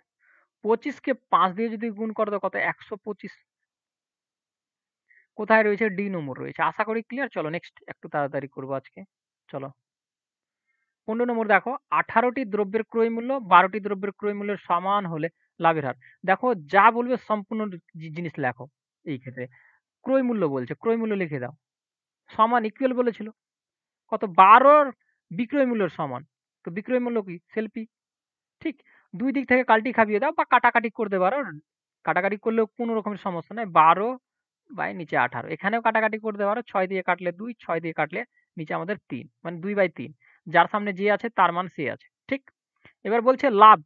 ২৫ কে ৫ দিয়ে যদি গুণ করো তো কত? ১২৫। কোথায় রয়েছে? ডি নম্বর রয়েছে। আশা করি ক্লিয়ার? চলো নেক্সট একটু তাড়াতাড়ি করব আজকে। চলো। ১৫ নম্বর দেখো, ১৮টি দ্রব্যের ক্রয় মূল্য ১২টি দ্রব্যের ক্রয় মূল্যের সমান হলে লাভের হার। দেখো যা বলবে সম্পূর্ণ জিনিস লেখো এই ক্ষেত্রে। ক্রয় মূল্য বলছে, ক্রয় মূল্য লিখে দাও। সমান ইকুয়াল বলেছিল। কত? ১২ র বিক্রয় মূল্যের সমান। তো বিক্রয় মূল্য কি? সেলফি। ঠিক? ২ দিক থেকে কাল্টি খাবিয়ে দাও বা কাটাকাটি করতে পারো। কাটাকাটি করলেও কোনো রকমের সমস্যা নাই। ১২ বাই নিচে ১৮। এখানেও কাটাকাটি করতে পারো। ৬ দিয়ে কাটলে ২, ৬ দিয়ে কাটলে নিচে আমাদের ৩। মানে ২/৩। যার সামনে যে আছে তার মান সে আছে। ঠিক? এবার বলছে লাভ।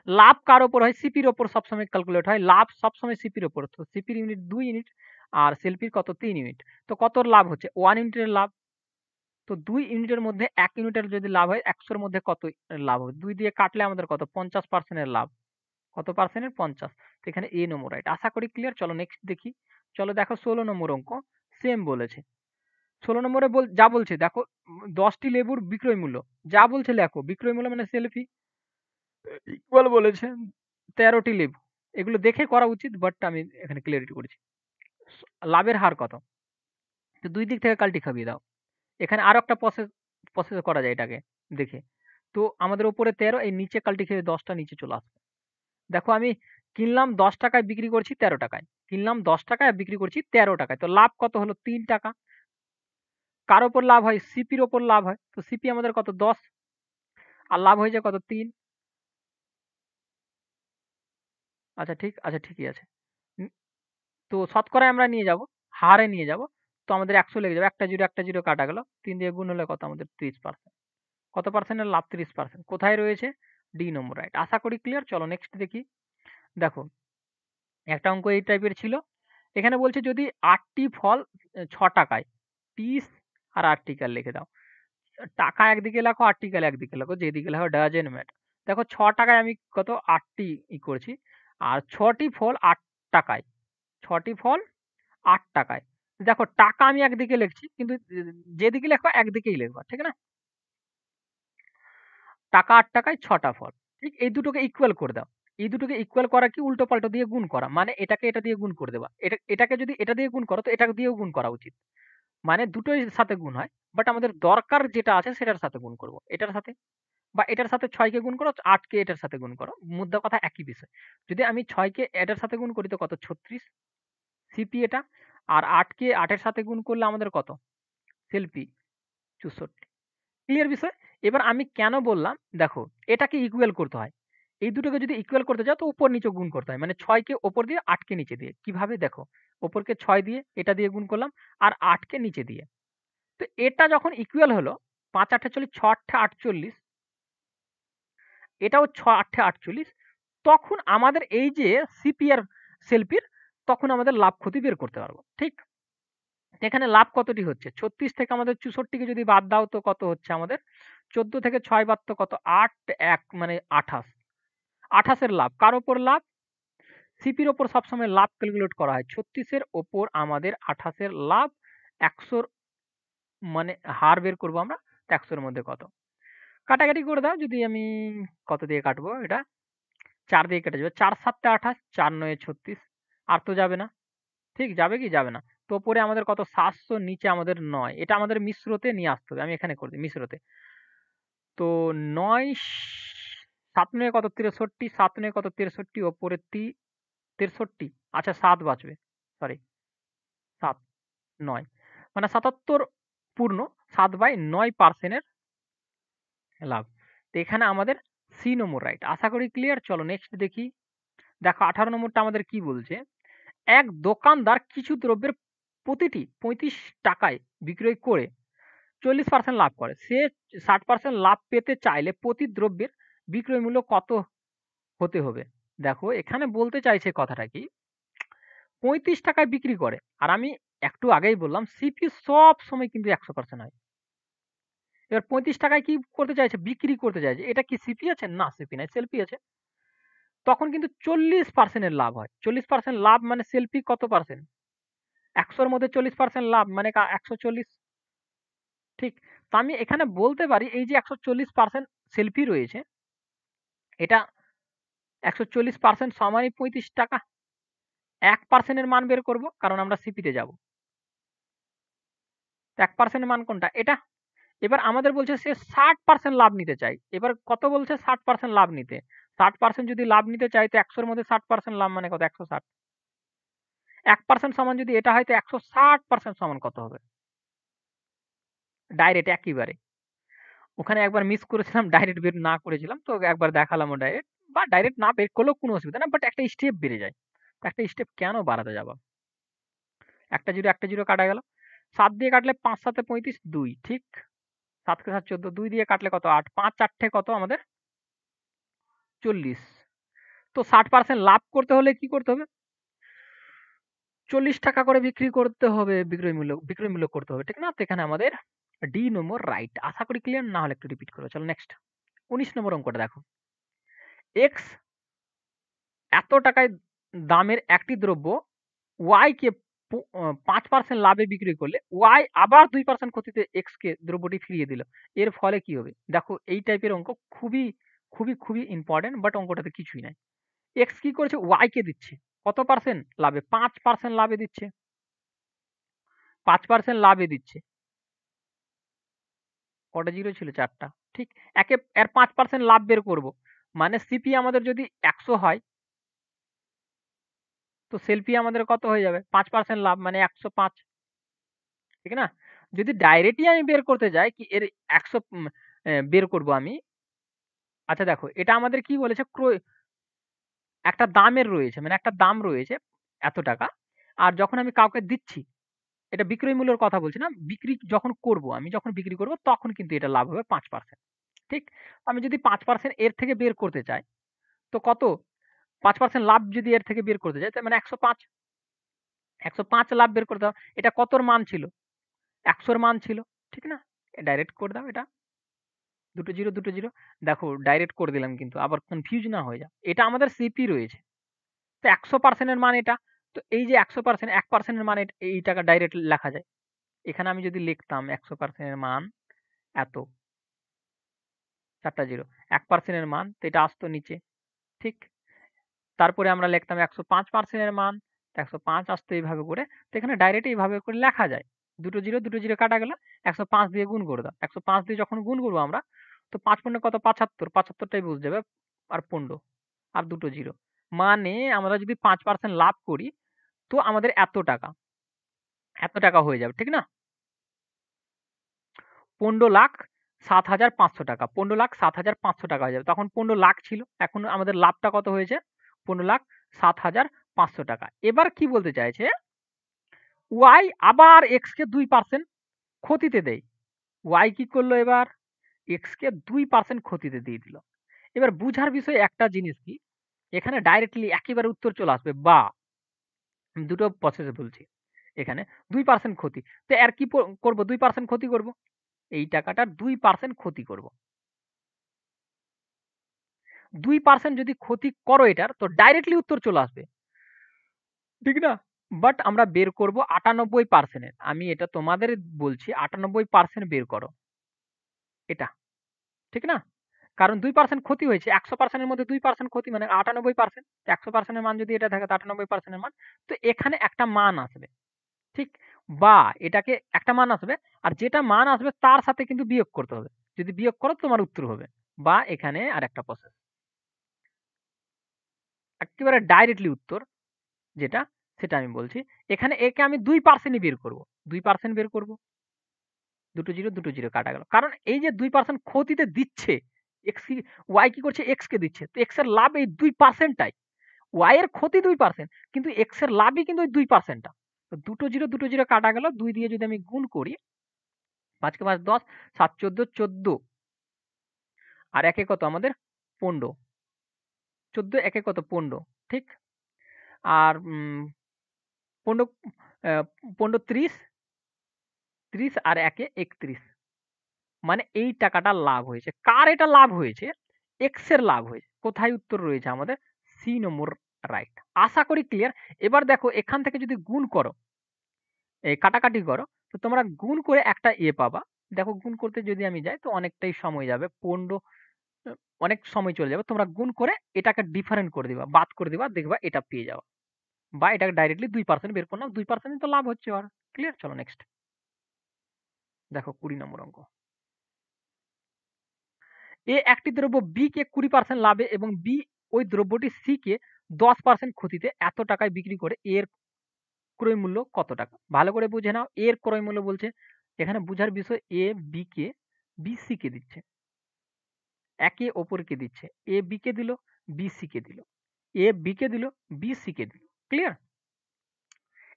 লাভ কার উপর হয়? সিপির উপর সবসময় ক্যালকুলেট হয়। লাভ সবসময় সিপির উপর। তো সিপির ইউনিট ২ ইউনিট আর সেলফির কত? ৩ ইউনিট। তো কত লাভ হচ্ছে? ১ ইউনিটের লাভ। তো ২ ইউনিটের মধ্যে ১ ইউনিটের যদি লাভ হয় ১০০ র মধ্যে কত লাভ হবে? ২ দিয়ে কাটলে আমাদের কত? ৫০% এর লাভ। কত পার্সেন্টের? ৫০। তো এখানে এ নম্বর রাইট। আশা করি ক্লিয়ার? চলো নেক্সট দেখি। চলো দেখো ১৬ নম্বর অঙ্ক। সেম বলেছে। ১৬ নম্বরে যা বলছে দেখো, ১০ টি লেবুর বিক্রয় মূল্য। যা বলছে লেখো। বিক্রয় মূল্য মানে সেলফি। ইকুয়াল বলেছে ১৩ টি লেবু। এগুলো দেখে করা উচিত বাট আমি এখানে ক্লিয়ারিটি করেছি। লাভের হার কত? তো ২ দিক থেকে কাল্টি খাবিয়ে দাও। এখানে আরো একটা প্রসেস করা যায় এটাকে দেখে। তো আমাদের উপরে ১৩, এই নিচে কাল্টি খেয়ে ১০ টা নিচে চলে আসবে। দেখো আমি কিনলাম ১০ টাকায় বিক্রি করছি ১৩ টাকায়। কিনলাম ১০ টাকায় আর বিক্রি করছি ১৩ টাকায়। তো লাভ কত হলো? ৩ টাকা। কার উপর লাভ হয়? সিপির উপর লাভ হয়। তো সিপি আমাদের কত? ১০। আর লাভ হয়েছে কত? ৩। আচ্ছা ঠিকই আছে। উম তো শতকরায় আমরা নিয়ে যাব, হারে নিয়ে যাব। তো আমাদের ১০০ লেগে যাবে। একটা 0 কাটা গেল। ৩ দিয়ে গুণ হলে কত? আমাদের ৩০%। কত পার্সেন্টের লাভ? ৩০%। কোথায় রয়েছে? ডি নম্বর রাইট। আশা করি ক্লিয়ার? চলো নেক্সট দেখি। দেখো একটা অঙ্ক এই টাইপের ছিল। এখানে বলছে যদি ৮ টি ফল ৬ টাকায়, পিস আর আর্টিকেল লিখে দাও। টাকা একদিকে লেখো, আর্টিকেল একদিকে লেখো, যেদিকে লেখো ডাজন্ট ম্যাটার। দেখো ৬ টাকায় আমি কত? ৮ টি করেছি। আর ৬ টি ফল ৮ টাকায়। ৬ টি ফল ৮ টাকায়। দেখো টাকা আমি একদিকে লিখছি কিন্তু যেদিকে লেখো একদিকেই লিখবা। ঠিক না? টাকা ৮ টাকায় ৬ টা ফল। ঠিক? এই দুটোকে ইকুয়াল করে দাও। এই দুটোকে ইকুয়াল করা কি? উল্টো পাল্টা দিয়ে গুণ করা। মানে এটাকে এটা দিয়ে গুণ করে দেবা। এটাকে যদি এটা দিয়ে গুণ করো তো এটা দিয়েও গুণ করা উচিত। মানে দুটোই সাথে গুণ হয়। বাট আমাদের দরকার যেটা আছে সেটার সাথে গুণ করব। এটার সাথে বা এটার সাথে ৬ কে গুণ করো, ৮ কে এটার সাথে গুণ করো। মুদ্রা কথা একই বিষয়। যদি আমি ৬ কে এটার সাথে গুণ করি তো কত? ৩৬ সিপি এটা। আর ৮ কে ৮ এর সাথে গুণ করলে আমাদের কত? সেলফি 64। ক্লিয়ার বিষয়? এবার আমি কেন বললাম, দেখো এটাকে ইকুয়াল করতে হয়। এই দুটোকে যদি ইকুয়াল করতে যাও তো উপর নিচে গুণ করতে হয়। মানে ৬ কে ওপর দিয়ে ৮ কে নিচে দিয়ে। কিভাবে দেখো, ওপরকে ৬ দিয়ে এটা দিয়ে গুণ করলাম আর ৮ কে নিচে দিয়ে। তো এটা যখন ইকুয়াল হলো ৫ ৮ ৪০ ৬ ৮ ৪৮, এটাও ৬ ৮ ৪৮, তখন আমাদের এই যে সিপি আর সেলফির তখন আমাদের লাভ ক্ষতি বের করতে পারবো। ঠিক? এখানে লাভ কতটি হচ্ছে? ৩৬ থেকে আমাদের ৬৪ কে যদি বাদ দাও তো কত হচ্ছে আমাদের? ১৪ থেকে ৬ বাদ তো কত? ৮ ১ মানে ২৮। ২৮ এর লাভ। কার উপর লাভ? সিপির ওপর সবসময় লাভ ক্যালকুলেট করা হয়। ৩৬ এর ওপর আমাদের ২৮ এর লাভ ১০০ র মানে হার বের করব আমরা। ১০০ এর মধ্যে কত? কাটাকাটি করে দাও। যদি আমি কত দিয়ে কাটবো এটা? ৪ দিয়ে কেটে যাবে। ৪ ৭ টা ২৮, ৪ ৯ এ ৩৬। আর তো যাবে না। ঠিক? যাবে কি? যাবে না। তো উপরে আমাদের কত? ৭০০, নিচে আমাদের ৯। এটা আমাদের মিশ্রতে নিয়ে আসতে হবে। আমি এখানে করে দিই মিশ্রতে। তো ৯ ৭ ৯ কত? ৬৩, ৭ ৯ কত? ৬৩, ওপরে ৬৩। আচ্ছা ৭ বাঁচবে। সরি ৭, ৯। মানে ৭৭ পূর্ণ ৭/৯% এর লাভ। তো এখানে আমাদের সি নম্বর রাইট। আশা করি ক্লিয়ার। চলো নেক্সট দেখি। দেখো ১৮ নম্বরটা আমাদের কি বলছে? এক দোকানদার কিছু দ্রব্যের প্রতিটি ৩৫ টাকায় বিক্রয় করে ৪০% লাভ করে। সে ৬০% লাভ পেতে চাইলে প্রতি দ্রব্যের বিক্রয় মূল্য কত হতে হবে? দেখো এখানে বলতে চাইছে কথাটা কি? ৩৫ টাকায় বিক্রি করে। আর আমি একটু আগেই বললাম সিপি সবসময় কিন্তু ১০০% হয়। এবার ৩৫ টাকায় কি করতে চাইছে? বিক্রি করতে চাইছে। এটা কি সিপি আছে? না সিপি নাই, সেলফি আছে। তখন কিন্তু ৪০% এর লাভ হয়। ৪০% লাভ মানে সেলফি কত পার্সেন্ট? ১০০ র মধ্যে ৪০% লাভ মানে ১৪০। ঠিক? তো আমি এখানে বলতে পারি এই যে ১৪০% সেলফি রয়েছে, এটা ১৪০% সমানই ৩৫ টাকা। ১% এর মান বের করব কারণ আমরা সিপিতে যাব। ১% এর মান কোনটা? এটা। এবার আমাদের বলছে সে ৬০% লাভ নিতে চায়। এবার কত বলছে? ৬০% লাভ নিতে। ৬০% যদি লাভ নিতে চায় তো ১০০ র মধ্যে ৬০% লাভ মানে কত? ১৬০। ১% সমান যদি এটা হয় তো ১৬০% সমান কত হবে? ডাইরেক্ট একেবারে। ওখানে একবার মিস করেছিলাম, ডাইরেক্ট বের না করেছিলাম। তো একবার দেখালামও ডাইরেক্ট। বা ডাইরেক্ট না বের করলেও কোনো অসুবিধা না। বাট একটা স্টেপ বেড়ে যায়। একটা স্টেপ কেন বাড়াতে যাবা? একটা 0 একটা 0 কাটা গেল। ৭ দিয়ে কাটলে ৫ ৭ এ ৩৫, ২ ঠিক? ৭ কে ৭ ১৪, ২ দিয়ে কাটলে কত? ৮, ৫ ৮ কত আমাদের? ৪০। তো ৬০% লাভ করতে হলে কি করতে হবে? ৪০ টাকা করে বিক্রি করতে হবে, বিক্রয় মূল্য করতে হবে। ঠিক না? তো এখানে আমাদের ডি নম্বর রাইট। আশা করি ক্লিয়ার। না হলে একটু রিপিট করো। চলো নেক্সট। ১৯ নম্বর অঙ্কটা দেখো। এক্স এত টাকায় দামের একটি দ্রব্য ওয়াই কে ৫% লাভে বিক্রি করলে ওয়াই আবার ২% ক্ষতিতে এক্স কে দ্রব্যটি ফিরিয়ে দিল। এর ফলে কি হবে? দেখো এই টাইপের অঙ্ক খুবই ইম্পোর্টেন্ট, বাট অঙ্কটাতে কিছুই নাই। এক্স কি করেছে? ওয়াই কে দিচ্ছে। কত পার্সেন্ট লাভে? ৫% লাভে দিচ্ছে। ৫% লাভে দিচ্ছে। কটা জিরো ছিল? ৪ টা। ঠিক? এর ৫% লাভ বের করব। মানে সিপি আমাদের যদি ১০০ হয়, তো সেলফি আমাদের কত হয়ে যাবে? ৫% লাভ মানে ১০৫। ঠিক না? যদি ডাইরেক্টলি আমি বের করতে যাই কি এর ১০০ বের করব আমি। আচ্ছা দেখো এটা আমাদের কি বলেছে? একটা দামের রয়েছে। মানে একটা দাম রয়েছে এত টাকা। আর যখন আমি কাউকে দিচ্ছি, এটা বিক্রয় মূল্যের কথা বলছি না। বিক্রি যখন করব, আমি যখন বিক্রি করব তখন কিন্তু এটা লাভ হবে ৫%। ঠিক? আমি যদি ৫% এর থেকে বের করতে চাই, তো কত? ৫% লাভ যদি এর থেকে বের করতে চাই তার মানে ১০৫। ১০৫ লাভ বের করতে হবে। এটা কতর মান ছিল? ১০০ র মান ছিল। ঠিক না? ডাইরেক্ট করে দাও এটা। দুটো জিরো, দুটো জিরো। দেখো ডাইরেক্ট করে দিলাম কিন্তু আবার কনফিউজ না হয়ে যাও। এটা আমাদের সিপি রয়েছে। তো ১০০% এর মান এটা। তো এই যে ১০০% ১% এর মান এই টাকা ডাইরেক্ট লেখা যায়। এখানে আমি যদি লিখতাম ১০০% এর মান এত, ৪ টা জিরো। ১% এর মান তো এটা আসতো নিচে। ঠিক? তারপরে আমরা লিখতাম ১০৫% এর মান। তো ১০৫ আসতো এইভাবে করে। তো এখানে ডাইরেক্ট এইভাবে করে লেখা যায়। দুটো জিরো কাটা গেল। ১০৫ দিয়ে গুণ করে দাও। ১০৫ দিয়ে যখন গুণ করব আমরা, তো ৫ পূর্ণে কত? ৭৫। ৭৫ টাই বুঝে যাবে। আর ১৫ আর দুটো জিরো। মানে আমরা যদি ৫% লাভ করি তো আমাদের এত টাকা হয়ে যাবে। ঠিক না? 15,07,500 টাকা। 15,07,500 টাকা হয়ে যাবে। তখন 15,00,000 ছিল। এখন আমাদের লাভটা কত হয়েছে? 15,07,500 টাকা। এবার কি বলতে চাইছে? ওয়াই আবার এক্স কে 2% ক্ষতিতে দেয়। ওয়াই কি করলো এবার? এক্স কে 2% ক্ষতিতে দিয়ে দিল। এবার বুঝার বিষয় একটা জিনিস কি? এখানে ডাইরেক্টলি একেবারে উত্তর চলে আসবে বা আমি দুটো প্রসেসে বলছি। এখানে 2% ক্ষতি। তো এর কি করব? 2% ক্ষতি করব। এই টাকাটার 2% ক্ষতি করব। 2% যদি ক্ষতি করো এটার তো ডাইরেক্টলি উত্তর চলে আসবে। ঠিক না? বাট আমরা বের করব 98% এর। আমি এটা তোমাদের বলছি 98% বের করো। এটা। ঠিক না? কারণ 2% ক্ষতি হয়েছে। 100% এর মধ্যে 2% ক্ষতি মানে 98%। 100% এর মান যদি এটা থাকে তো 98% এর মান। তো এখানে একটা মান আসবে। ঠিক? বা এটাকে একটা মান আসবে আর যেটা মান আসবে তার সাথে কিন্তু বিয়োগ করতে হবে। যদি বিয়োগ করো তোমার উত্তর হবে। বা এখানে আরেকটা প্রসেস। একেবারে ডাইরেক্টলি উত্তর যেটা সেটা আমি বলছি। এখানে একে আমি 2% ই বের করব। 2% বের করব। দুটো জিরো, দুটো জিরো কাটা গেল। কারণ এই যে 2% ক্ষতিতে দিচ্ছে, এক্স কি ওয়াই কি করছে? এক্স কে দিচ্ছে। তো এক্স এর লাভ এই 2% টাই। ওয়াই এর ক্ষতি 2% কিন্তু এক্স এর লাভই কিন্তু ওই 2% টা। তো দুটো জিরো কাটা গেল। 2 দিয়ে যদি আমি গুণ করি ৫ কে ৫ ১০, ৭ ১৪ ১৪ আর একে কত আমাদের ১৫। ১৪ একে কত ১৫ ঠিক? আর ১৫ ১৫ ৩০, ৩০ আর একে ৩১। মানে এই টাকাটা লাভ হয়েছে। কার এটা লাভ হয়েছে? এক্স এর লাভ হয়েছে। কোথায় উত্তর রয়েছে আমাদের? সি নম্বর রাইট। আশা করি ক্লিয়ার। এবার দেখো এখান থেকে যদি গুণ করো, এই কাটাকাটি করো তো তোমরা গুণ করে একটা পাবা। দেখো গুণ করতে যদি আমি যাই তো অনেকটাই সময় যাবে। ১৫ অনেক সময় চলে যাবে। তোমরা গুণ করে এটাকে ডিফারেন্ট করে দিবা, বাদ করে দিবা, দেখবা এটা পেয়ে যাওয়া। বা এটাকে ডাইরেক্টলি ২% বের করলাম। ২% ই তো লাভ হচ্ছে আর। ক্লিয়ার? চলো নেক্সট। দেখো ২০ নম্বর অঙ্ক। এ একটি দ্রব্য বি কে 20% লাভে এবং বি ওই দ্রব্যটি সি কে 10% ক্ষতিতে এত টাকায় বিক্রি করে এর ক্রয় মূল্য কত টাকা? ভালো করে বুঝে নাও। এর ক্রয় মূল্য বলছে। এখানে বুঝার বিষয় A B K B C K দিচ্ছে। একে অপরকে দিচ্ছে। এ বি কে দিল, বি সি কে দিল। এ বি কে দিল, বি সি কে দিল। ক্লিয়ার?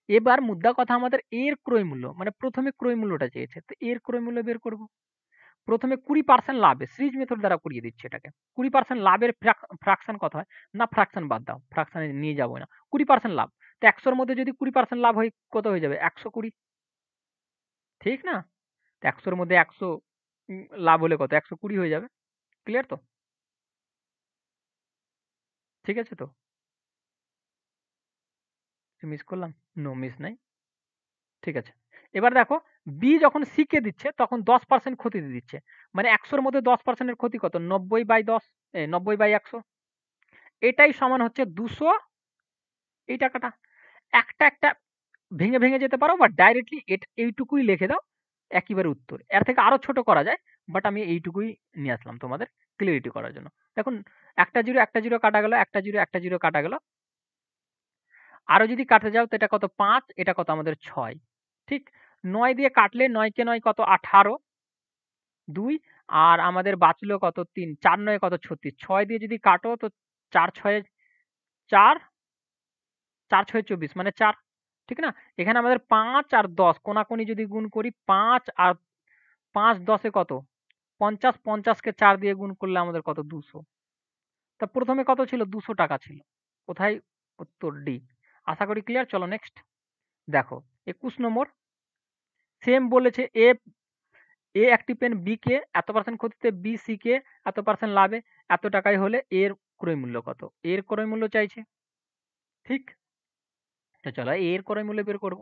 এবার মুদ্রা কথা আমাদের এর ক্রয় মূল্য মানে প্রথমে ক্রয় মূল্যটা চেয়েছে। তো এর ক্রয় মূল্য বের করব। প্রথমে 20% লাভে সিরিজ মেথড দ্বারা করিয়ে দিচ্ছে এটাকে। 20% লাভের ফ্র্যাকশন কত হয়? না ফ্র্যাকশন বাদ দাও। ফ্র্যাকশনে নিয়ে যাবো না। 20% লাভ। তো 100 র মধ্যে যদি 20% লাভ হয় কত হয়ে যাবে? 120 ঠিক না? তো 100 র মধ্যে 100 লাভ হলে কত? 120 হয়ে যাবে। ক্লিয়ার তো? ঠিক আছে তো? মিস করলাম? নো মিস নাই। ঠিক আছে। এবার দেখো বি যখন সি কে দিচ্ছে তখন 10% ক্ষতিতে দিচ্ছে। মানে 100 র মধ্যে 10% এর ক্ষতি কত? 90/10 90/100 এটাই সমান হচ্ছে 200 এই টাকাটা। একটা ভেঙে যেতে পারো বা ডাইরেক্টলি এইটুকুই লিখে দাও। একেবারে উত্তর। এর থেকে আরো ছোট করা যায়। বাট আমি এইটুকুই নিয়ে আসলাম তোমাদের ক্লিয়ারিটি করার জন্য। দেখুন একটা জিরো কাটা গেল, একটা জিরো কাটা গেল। আরো যদি কাটতে যাও তো এটা কত? ৫ এটা কত আমাদের ৬ ঠিক? ৯ দিয়ে কাটলে ৯ কে ৯ কত? ১৮ ২ আর আমাদের বাঁচলো কত? ৩ ৪ ৯ কত? ৩৬ ৬ দিয়ে যদি কাটো তো ৪ ৬ ৪ ৪ ৬ ২৪ মানে ৪ ঠিক না? এখানে আমাদের ৫ আর ১০ কোনাকুনি যদি গুণ করি ৫ আর ৫ ১০ এ কত? ৫০ ৫০ কে ৪ দিয়ে গুণ করলে আমাদের কত? ২০০ তা প্রথমে কত ছিল? ২০০ টাকা ছিল। কোথায়? উত্তর ডি। আশা করি ক্লিয়ার। চলো নেক্সট। দেখো ২১ নম্বর। সেম বলেছে এ একটি পেন বি কে এত% ক্ষতিতে বি সি কে এত% লাভে এত টাকায় হলে এর ক্রয় মূল্য কত? এর ক্রয় মূল্য চাইছে। ঠিক? তো চলো এর ক্রয় মূল্য বের করব।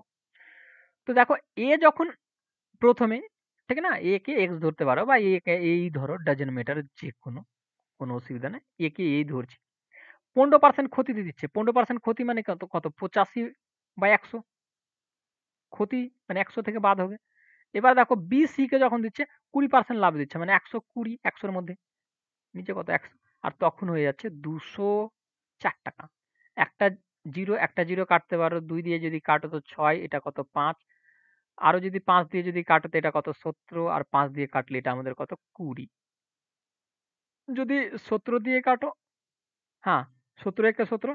তো দেখো এ যখন প্রথমে ঠিক না? এ কে এক্স ধরতে পারো বা এ কে এই ধরো ডাজন্ট ম্যাটার যেকোনো, কোনো অসুবিধা নাই। এ কে এই ধরছি। ১৫% ক্ষতিতে দিচ্ছে। ১৫% ক্ষতি মানে কত? ৮৫/১০০ ক্ষতি মানে ১০০ থেকে বাদ হবে। এবার দেখো বি সি কে যখন দিচ্ছে ২০% লাভ দিচ্ছে মানে ১২০ ১০০ র মধ্যে নিচে কত? ১০০ আর তখন হয়ে যাচ্ছে ২০৪ টাকা। একটা জিরো কাটতে পারো। ২ দিয়ে যদি কাটো তো ৬ এটা কত? ৫ আরো যদি 5 দিয়ে যদি কাটো তো এটা কত 17, আর 5 দিয়ে কাটলে এটা আমাদের কত 20। যদি 17 দিয়ে কাটো, হ্যাঁ 17 একে 17,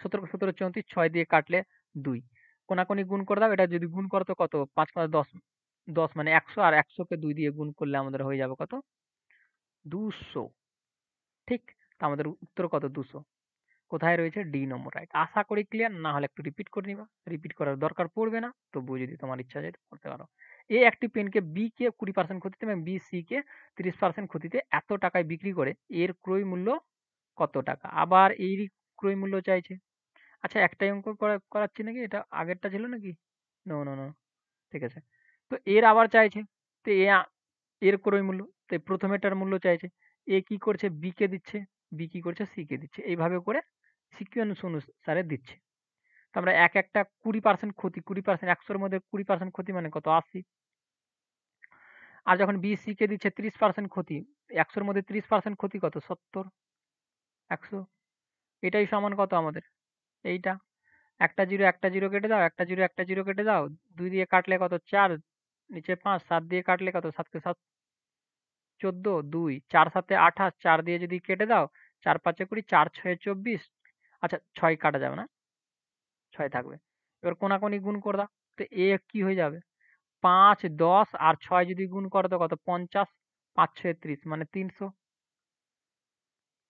17 17 34, 6 দিয়ে কাটলে 2। কোনাকুনি গুণ করে দাও, এটা যদি গুণ করো তো কত 5 5 10, 10 মানে 100, আর 100 কে 2 দিয়ে গুণ করলে আমাদের হয়ে যাবে কত 200। ঠিক, তো আমাদের উত্তর কত 200। কোথায় রয়েছে? ডি নম্বর রাইট। আশা করি ক্লিয়ার, না হলে একটু রিপিট করে নিবা, রিপিট করার দরকার পড়বে না, তবুও যদি তোমার ইচ্ছা যায় তো করতে পারো। এ একটি পেনকে বি কে 20% ক্ষতিতে এবং বি সি কে 30% ক্ষতিতে এত টাকায় বিক্রি করে, এর ক্রয় মূল্য কত টাকা? আবার এরই ক্রয় মূল্য চাইছে। আচ্ছা, একটাই অঙ্ক করাচ্ছি নাকি? এটা আগেরটা ছিল নাকি? নো নো নো, ঠিক আছে। তো এর আবার চাইছে, তো এর ক্রয় মূল্য, তো প্রথমেরটার মূল্য চাইছে। এ কি করছে? বি কে দিচ্ছে, বি কি করছে? সি কে দিচ্ছে। এইভাবে করে সিকোয়েন্স অনুসারে দিচ্ছে। তো আমরা এক একটা 20% ক্ষতি, 20% 100-র মধ্যে 20% ক্ষতি মানে কত? 80। আর যখন বি সি কে দিচ্ছে 30% ক্ষতি, 100-র মধ্যে 30% ক্ষতি কত? 70, 100। এটাই সমান কত আমাদের? এইটা। একটা জিরো একটা জিরো কেটে দাও, একটা জিরো একটা জিরো কেটে দাও, 2 দিয়ে কাটলে কত? 4, নিচে 5, 7 দিয়ে কাটলে কত? 7 কে 7 14, 2, 4 7 28, 4 দিয়ে যদি কেটে দাও, 4 5 20, 4 6 24। আচ্ছা 6 কাটা যাবে না, 6 থাকবে। এবার কোনাকুনি গুণ করে দাও, তো এ কি হয়ে যাবে? 5 10 আর 6 যদি গুণ করো তো কত? 50, 5 6 30 মানে 300।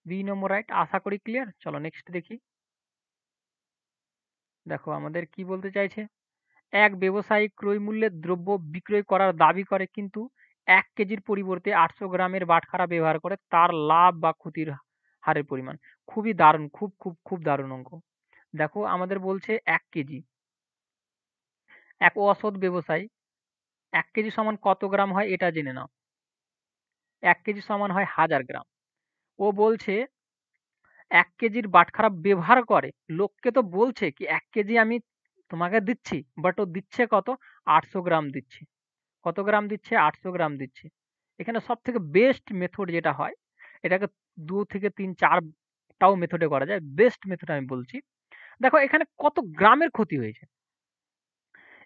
বি নম্বর রাইট। আশা করি ক্লিয়ার। চলো নেক্সট দেখি। দেখো আমাদের কি বলতে চাইছে। এক ব্যবসায়ী ক্রয় মূল্যের দ্রব্য বিক্রয় করার দাবি করে, কিন্তু 1 কেজির পরিবর্তে 800 গ্রামের বাটখারা ব্যবহার করে, তার লাভ বা ক্ষতির হারের পরিমাণ। খুবই দারুণ, খুব খুব খুব দারুণ অঙ্ক। দেখো আমাদের বলছে 1 কেজি। এক অসৎ ব্যবসায়ী 1 কেজি সমান কত গ্রাম হয় এটা জেনে নাও। 1 কেজি সমান হয় 1000 গ্রাম। ও বলছে 1 কেজির বাটখারা ব্যবহার করে। লোককে তো বলছে কি 1 কেজি আমি তোমাকে দিচ্ছি, বাট ও দিচ্ছে কত? 800 গ্রাম দিচ্ছে। কত গ্রাম দিচ্ছে? 800 গ্রাম দিচ্ছে। এখানে সবথেকে বেস্ট মেথড যেটা হয়, এটাকে 2 থেকে 3 4 টাও মেথডে করা যায়। বেস্ট মেথড আমি বলছি। দেখো এখানে কত গ্রামের ক্ষতি হয়েছে?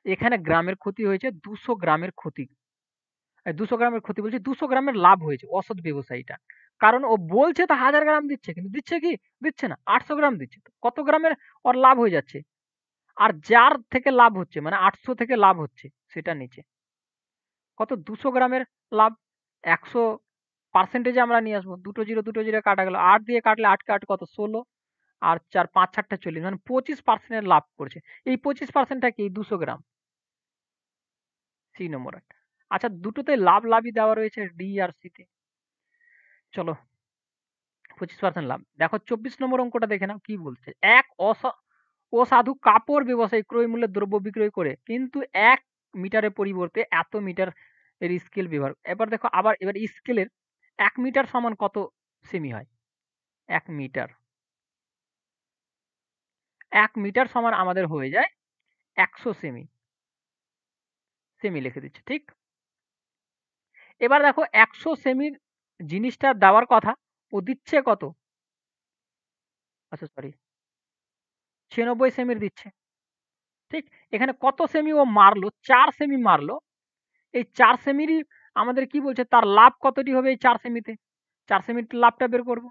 এখানে গ্রামের ক্ষতি হয়েছে 200 গ্রামের ক্ষতি। 200 গ্রামের ক্ষতি বলছি, 200 গ্রামের লাভ হয়েছে অসৎ ব্যবসায়ীটা। কারণ ও বলছে তো 1000 গ্রাম দিচ্ছে, কিন্তু দিচ্ছে কি? দিচ্ছে না। 800 গ্রাম দিচ্ছে। তো কত গ্রামের ওর লাভ হয়ে যাচ্ছে? আর যার থেকে লাভ হচ্ছে মানে 800 থেকে লাভ হচ্ছে সেটা নিচে। কত? 200 গ্রামের লাভ। 100 পার্সেন্টেজে আমরা নিয়ে আসবো। দুটো জিরো কাটা গেল। 8 দিয়ে কাটলে 8 কে 8 কত? 16, আর 4 5 4 টা 40, মানে 25% এর লাভ করছে। এই 25% টা কি? 200 গ্রাম। সি নম্বর একটা। আচ্ছা দুটোতে লাভই দেওয়া রয়েছে ডি আর সি তে। চলো 25% লাভ। দেখো 24 নম্বর অঙ্কটা দেখে নাও কি বলছে। এক অসাধু কাপড় ব্যবসায়ী ক্রয় মূল্যের দ্রব্য বিক্রয় করে, কিন্তু 1 মিটারের পরিবর্তে এত মিটার এর স্কেল ব্যবহার। এবার দেখো আবার এবার স্কেলের 1 মিটার সমান কত সেমি হয়? 1 মিটার। 1 মিটার সমান আমাদের হয়ে যায় 100 সেমি। সেমি লিখে দিচ্ছি, ঠিক? এবার দেখো 100 সেমির জিনিসটা দেওয়ার কথা, ও দিচ্ছে কত? আচ্ছা সরি, 96 সেমির দিচ্ছে। ঠিক? এখানে কত সেমি ও মারলো? 4 সেমি মারলো। এই 4 সেমিরই আমাদের কি বলছে? তার লাভ কতটি হবে এই 4 সেমিতে? 4 সেমির লাভটা বের করব।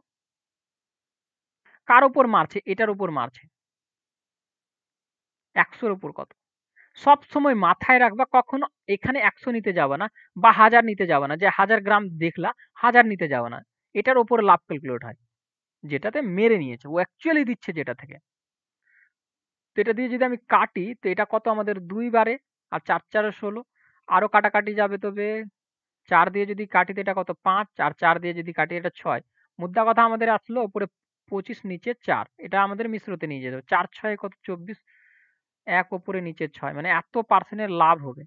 কার উপর মারছে? এটার উপর মারছে। 100 র উপর কত? সবসময় মাথায় রাখবা, কখনো এখানে 100 নিতে যাবা না বা 1000 নিতে যাবা না। যে 1000 গ্রাম দেখলা, 1000 নিতে যাবা না। এটার উপর লাভ ক্যালকুলেট হয়। যেটাতে মেরে নিয়েছে। ও অ্যাকচুয়ালি দিচ্ছে যেটা থেকে। তো এটা দিয়ে যদি আমি কাটি, তো এটা কত আমাদের 2 বারে, আর 4 4 16। আরো কাটাকাটি যাবে, তবে 4 দিয়ে যদি কাটি তো এটা কত? 5, আর 4 দিয়ে যদি কাটি এটা 6। মোদ্দা কথা আমাদের আসলো উপরে 25, নিচে 4। এটা আমাদের মিশ্রতে নিয়ে যেতে হবে। 4 6 কত? 24, 1 উপরে নিচে 6, মানে এত পার্সেন্টের লাভ হবে।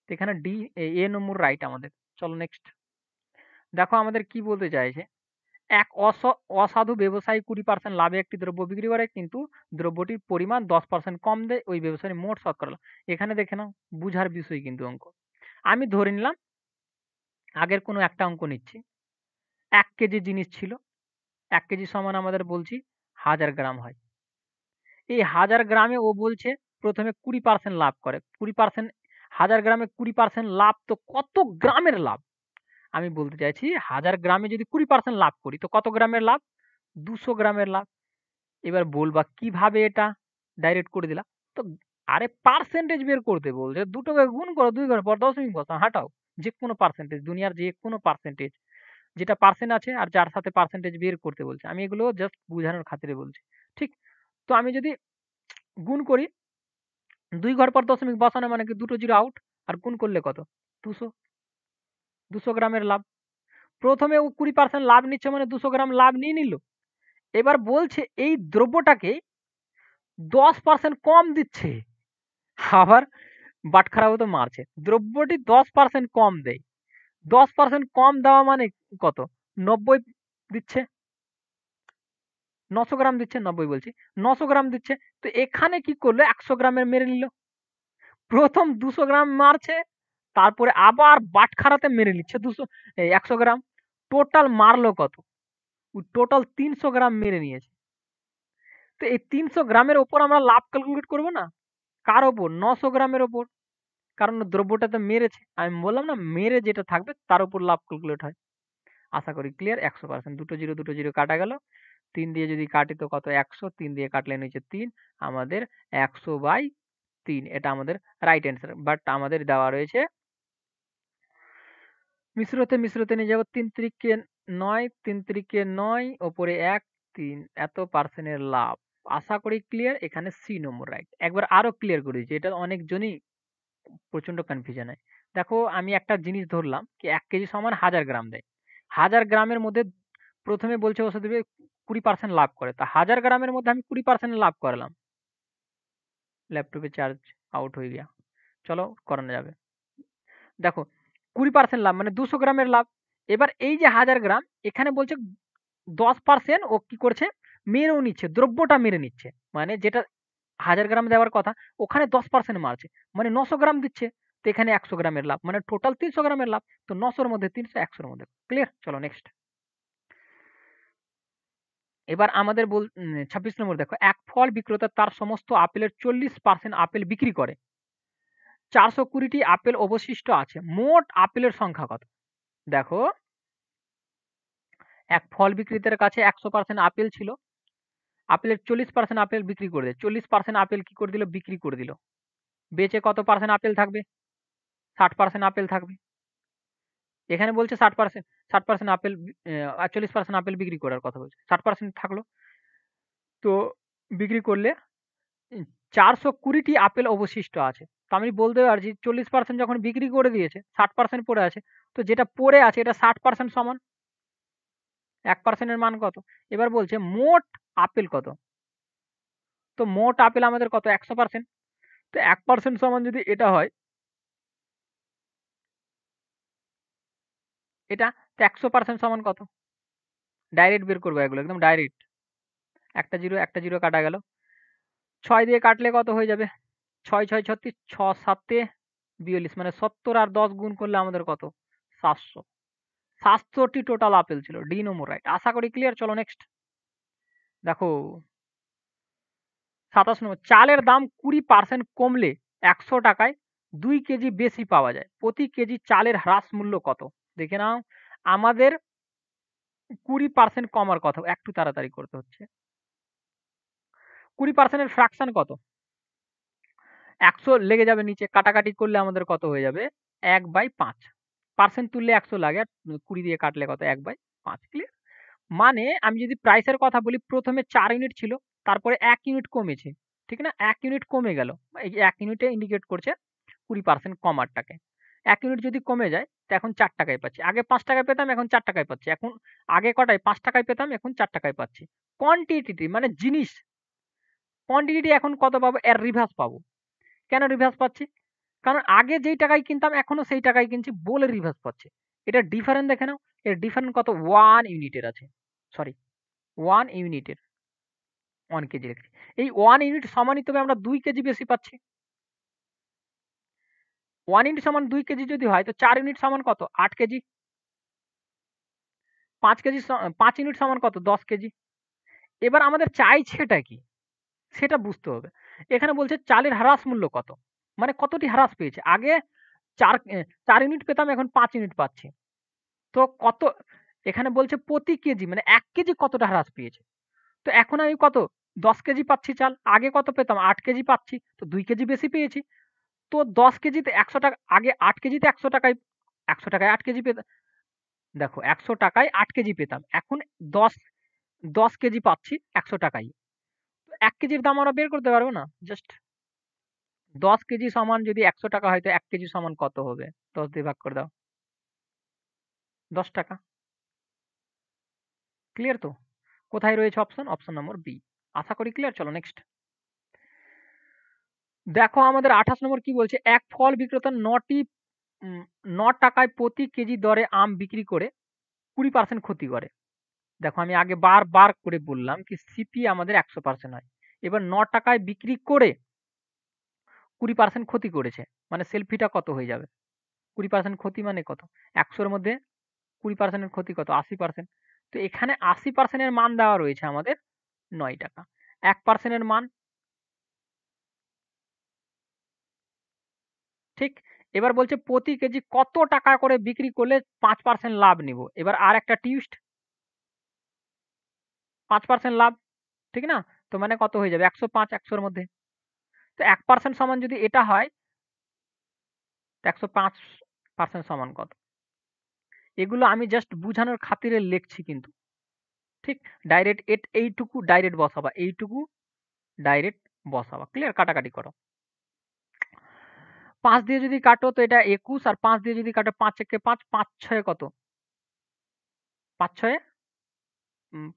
তো এখানে ডি, এ নম্বর রাইট আমাদের। চলো নেক্সট। দেখো আমাদের কি বলতে চাইছে। এক অসাধু ব্যবসায়ী 20% লাভে একটি দ্রব্য বিক্রি করে, কিন্তু দ্রব্যটির পরিমাণ 10% কম দেয় ওই ব্যবসায়ীর মোট শতকরা লাভ। এখানে দেখে নাও, বুঝার বিষয় কিন্তু অঙ্ক। আমি ধরে নিলাম আগের কোনো একটা অঙ্ক নিচ্ছি। 1 কেজি জিনিস ছিল। 1 কেজি সমান আমাদের বলছি 1000 গ্রাম হয়। এই 1000 গ্রামে ও বলছে প্রথমে 20% লাভ করে। 20% 1000 গ্রামে 20% লাভ তো কত গ্রামের লাভ? আমি বলতে চাইছি 1000 গ্রামে যদি 20% লাভ করি তো কত গ্রামের লাভ? 200 গ্রামের লাভ। এবার বলবা কিভাবে এটা ডাইরেক্ট করে দিলা? তো আরে পার্সেন্টেজ বের করতে বলছে। দুটোকে গুণ করো, 2 ঘর পর দশমিক বসাও, হাঁটাও। যেকোনো পার্সেন্টেজ, দুনিয়ার যেকোনো পার্সেন্টেজ। যেটা পার্সেন্ট আছে আর যার সাথে পার্সেন্টেজ বের করতে বলছে। আমি এগুলো জাস্ট বুঝানোর খাতিরে বলছি। ঠিক? তো আমি যদি গুণ করি ২ ঘর পর দশমিক বসানো মানে কি দুটো জিরো আউট। আর গুণ করলে কত? ২০০। ২০০ গ্রামের লাভ। প্রথমে ও 20% লাভ নিচ্ছে মানে ২০০ গ্রাম লাভ নিয়ে নিল। এবার বলছে এই দ্রব্যটাকে 10% কম দিচ্ছে। আবার বাটখারাও তো মারছে। দ্রব্যটি 10% কম দেয়। 10% কম দেওয়া মানে কত? ৯০ দিচ্ছে। ৯০০ গ্রাম দিচ্ছে, ৯০ বলছি। ৯০০ গ্রাম দিচ্ছে। তো এখানে কি করলো? ১০০ গ্রামের মেরে নিল। প্রথম ২০০ গ্রাম মারছে, তারপরে আবার বাটখারাতে মেরে নিচ্ছে ১০০ গ্রাম। টোটাল মারলো কত? টোটাল ৩০০ গ্রাম মেরে নিয়েছে। তো এই ৩০০ গ্রামের ওপর আমরা লাভ ক্যালকুলেট করব না? কার ওপর? ৯০০ গ্রামের ওপর। কারণ দ্রব্যটা তো মেরেছে। আমি বললাম না মেরে যেটা থাকবে তার উপর লাভ ক্যালকুলেট হয়। আশা করি ক্লিয়ার। ১০০% দুটো জিরো কাটা গেল। ৩ দিয়ে যদি কাটি তো কত? ১০০। ৩ দিয়ে কাটলে নিচে ৩। আমাদের ১০০/৩ এটা আমাদের রাইট অ্যান্সার। বাট আমাদের দেওয়া রয়েছে মিশ্রতে নিয়ে যাব ৩ তিরিকে ৯, ৩ তিরিকে ৯, ওপরে ১, ৩ এত পার্সেন্টের লাভ। আশা করি ক্লিয়ার। এখানে সি নম্বর রাইট। একবার আরো ক্লিয়ার করে দিচ্ছি। এটা অনেকজনই প্রচন্ড কনফিউশন হয়। দেখো আমি একটা জিনিস ধরলাম কি ১ কেজি সমান 1000 গ্রাম দেয়। 1000 গ্রামের মধ্যে প্রথমে বলছে ওষুধ দেবে 20% লাভ করে। তা 1000 গ্রামের মধ্যে আমি 20% লাভ করালাম। ল্যাপটপে চার্জ আউট হয়ে গিয়া। চলো করানো যাবে। দেখো 20% লাভ মানে 200 গ্রামের লাভ। এবার এই যে 1000 গ্রাম এখানে বলছে 10% ও কি করছে? মেরেও নিচ্ছে। দ্রব্যটা মেরে নিচ্ছে। মানে যেটা 1000 গ্রাম দেওয়ার কথা ওখানে 10% মারছে। মানে 900 গ্রাম দিচ্ছে। তো এখানে 100 গ্রামের লাভ। মানে টোটাল 300 গ্রামের লাভ। তো 900 র মধ্যে 300, 100 র মধ্যে। ক্লিয়ার? চলো নেক্সট। এবার আমাদের ২৬ নম্বর দেখো। এক ফল বিক্রেতা তার সমস্ত আপেলের 40% আপেল বিক্রি করে। ৪২০ টি আপেল অবশিষ্ট আছে। মোট আপেলের সংখ্যা কত? দেখো এক ফল বিক্রেতার কাছে ১০০% আপেল ছিল। আপেলের 40% আপেল বিক্রি করে দেয়। 40% আপেল কি করে দিল? বিক্রি করে দিল। বেঁচে কত পার্সেন্ট আপেল থাকবে? 60% আপেল থাকবে। এখানে বলছে 60%, 60% আপেল আর 40% আপেল বিক্রি করার কথা বলছে। 60% থাকলো। তো বিক্রি করলে ৪২০ টি আপেল অবশিষ্ট আছে। তো আমি বলতে পারছি 40% যখন বিক্রি করে দিয়েছে, 60% পড়ে আছে। তো যেটা পড়ে আছে এটা 60% সমান। 1% এর মান কত? এবার বলছে মোট আপেল কত? তো মোট আপেল আমাদের কত? ১০০%। তো 1% সমান যদি এটা হয়, এটা তো ১০০% সমান কত? ডাইরেক্ট বের করবো এগুলো একদম ডাইরেক্ট। একটা জিরো কাটা গেল। ৬ দিয়ে কাটলে কত হয়ে যাবে? ৬ ৬ ৩৬, ৬ ৭ ৪২ মানে ৭০ আর ১০ গুণ করলে আমাদের কত? ৭০০। ৭০০ টি টোটাল আপেল ছিল। ডি নম্বর রাইট। আশা করি ক্লিয়ার। চলো নেক্সট। দেখো ২৭ নম্বর। চালের দাম ২০% কমলে ১০০ টাকায় ২ কেজি বেশি পাওয়া যায়। প্রতি কেজি চালের হ্রাস মূল্য কত? দেখে নাও। আমাদের ২০% কমার কথা। একটু তাড়াতাড়ি করতে হচ্ছে। ২০% এর ফ্র্যাকশন কত? ১০০ লেগে যাবে নিচে। কাটাকাটি করলে আমাদের কত হয়ে যাবে? ১/৫। পার্সেন্ট তুললে ১০০ লাগে। আর ২০ দিয়ে কাটলে কত? ১/৫। ক্লিয়ার? মানে আমি যদি প্রাইসের কথা বলি, প্রথমে ৪ ইউনিট ছিল, তারপরে ১ ইউনিট কমেছে। ঠিক না? ১ ইউনিট কমে গেল। এই যে ১ ইউনিটে ইন্ডিকেট করছে ২০% কমারটাকে। ১ ইউনিট যদি কমে যায়, তো এখন ৳৪ টাকায় পাচ্ছি। আগে ৳৫ পেতাম, এখন ৳৪ টাকায় পাচ্ছি। এখন আগে কটায় ৳৫ টাকায় পেতাম, এখন ৳৪ টাকায় পাচ্ছি। কোয়ান্টিটি মানে জিনিস, কোয়ান্টিটি এখন কত পাবো? এর রিভার্স পাবো। কেন রিভার্স পাচ্ছি? কারণ আগে যেই টাকায় কিনতাম এখনো সেই টাকায় কিনছি বলে রিভার্স পাচ্ছি। এটার ডিফারেন্স দেখে নাও। এর ডিফারেন্স কত? 1 ইউনিটের আছে। সরি 1 ইউনিটের। 1 কেজি লিখছি। এই 1 ইউনিট সমানই তবে আমরা ২ কেজি বেশি পাচ্ছি। 1 ইউনিট সমান ২ কেজি যদি হয় তো ৪ ইউনিট সমান কত? ৮ কেজি। ৫ কেজি ৫ ইউনিট সমান কত? ১০ কেজি। এবার আমাদের চাইছেটা কি? সেটা বুঝতে হবে। এখানে বলছে চালের হ্রাস মূল্য কত, মানে কতটি হ্রাস পেয়েছে। আগে 4 ইউনিট পেতাম, এখন 5 ইউনিট পাচ্ছি। তো কত, এখানে বলছে প্রতি কেজি, মানে 1 কেজি কতটা হ্রাস পেয়েছে। তো এখন আমি কত 10 কেজি পাচ্ছি চাল, আগে কত পেতাম 8 কেজি পাচ্ছি, তো 2 কেজি বেশি পেয়েছি। তো 10 কেজিতে 100 টাকা, আগে 8 কেজিতে 100 টাকায় 100 টাকায় 8 কেজি পেতাম। দেখো 100 টাকায় 8 কেজি পেতাম, এখন 10 10 কেজি পাচ্ছি 100 টাকায়। তো 1 কেজির দাম আমরা বের করতে পারবো না? জাস্ট 10 কেজি সমান যদি 100 টাকা হয়, তো 1 কেজি সমান কত হবে? 10 দিয়ে ভাগ করে দাও। 10 টাকা। ক্লিয়ার তো? কোথায় রয়েছে অপশন? Option number B. আশা করি ক্লিয়ার। চলো নেক্সট। দেখো আমাদের 28 নম্বর কি বলছে, এক ফল বিক্রেতা 9 টাকায় প্রতি কেজি দরে আম বিক্রি করে 20% ক্ষতি করে। দেখো আমি আগে বারবার করে বললাম কি সিপি আমাদের 100% হয়। এবার 9 টাকায় বিক্রি করে 20% ক্ষতি করেছে, মানে সেলফিটা কত হয়ে যাবে? 20% ক্ষতি মানে কত? 100 এর মধ্যে 20% এর ক্ষতি কত? 80%। তো এখানে 80% এর মান দেওয়া রয়েছে আমাদের 9 টাকা। 1% এর মান, ঠিক? এবার বলছে প্রতি কেজি কত টাকা করে বিক্রি করলে 5% লাভ নিব। এবার আর একটা টুইস্ট, 5% লাভ, ঠিক না? তো মানে কত হয়ে যাবে? 105, 100 এর মধ্যে। তো 1% সমান যদি এটা হয়, তো 105% সমান কত? এগুলো আমি জাস্ট বুঝানোর খাতিরে লিখছি কিন্তু। ঠিক? ডাইরেক্ট এইটুকু ডাইরেক্ট বসাবা। এইটুকু ডাইরেক্ট বসাবা। ক্লিয়ার? কাটাকাটি করো। 5 দিয়ে যদি কাটো তো এটা 21, আর 5 দিয়ে যদি কাটো ৫ একে ৫, ৫ ছয়ে কত? ৫ ছয়ে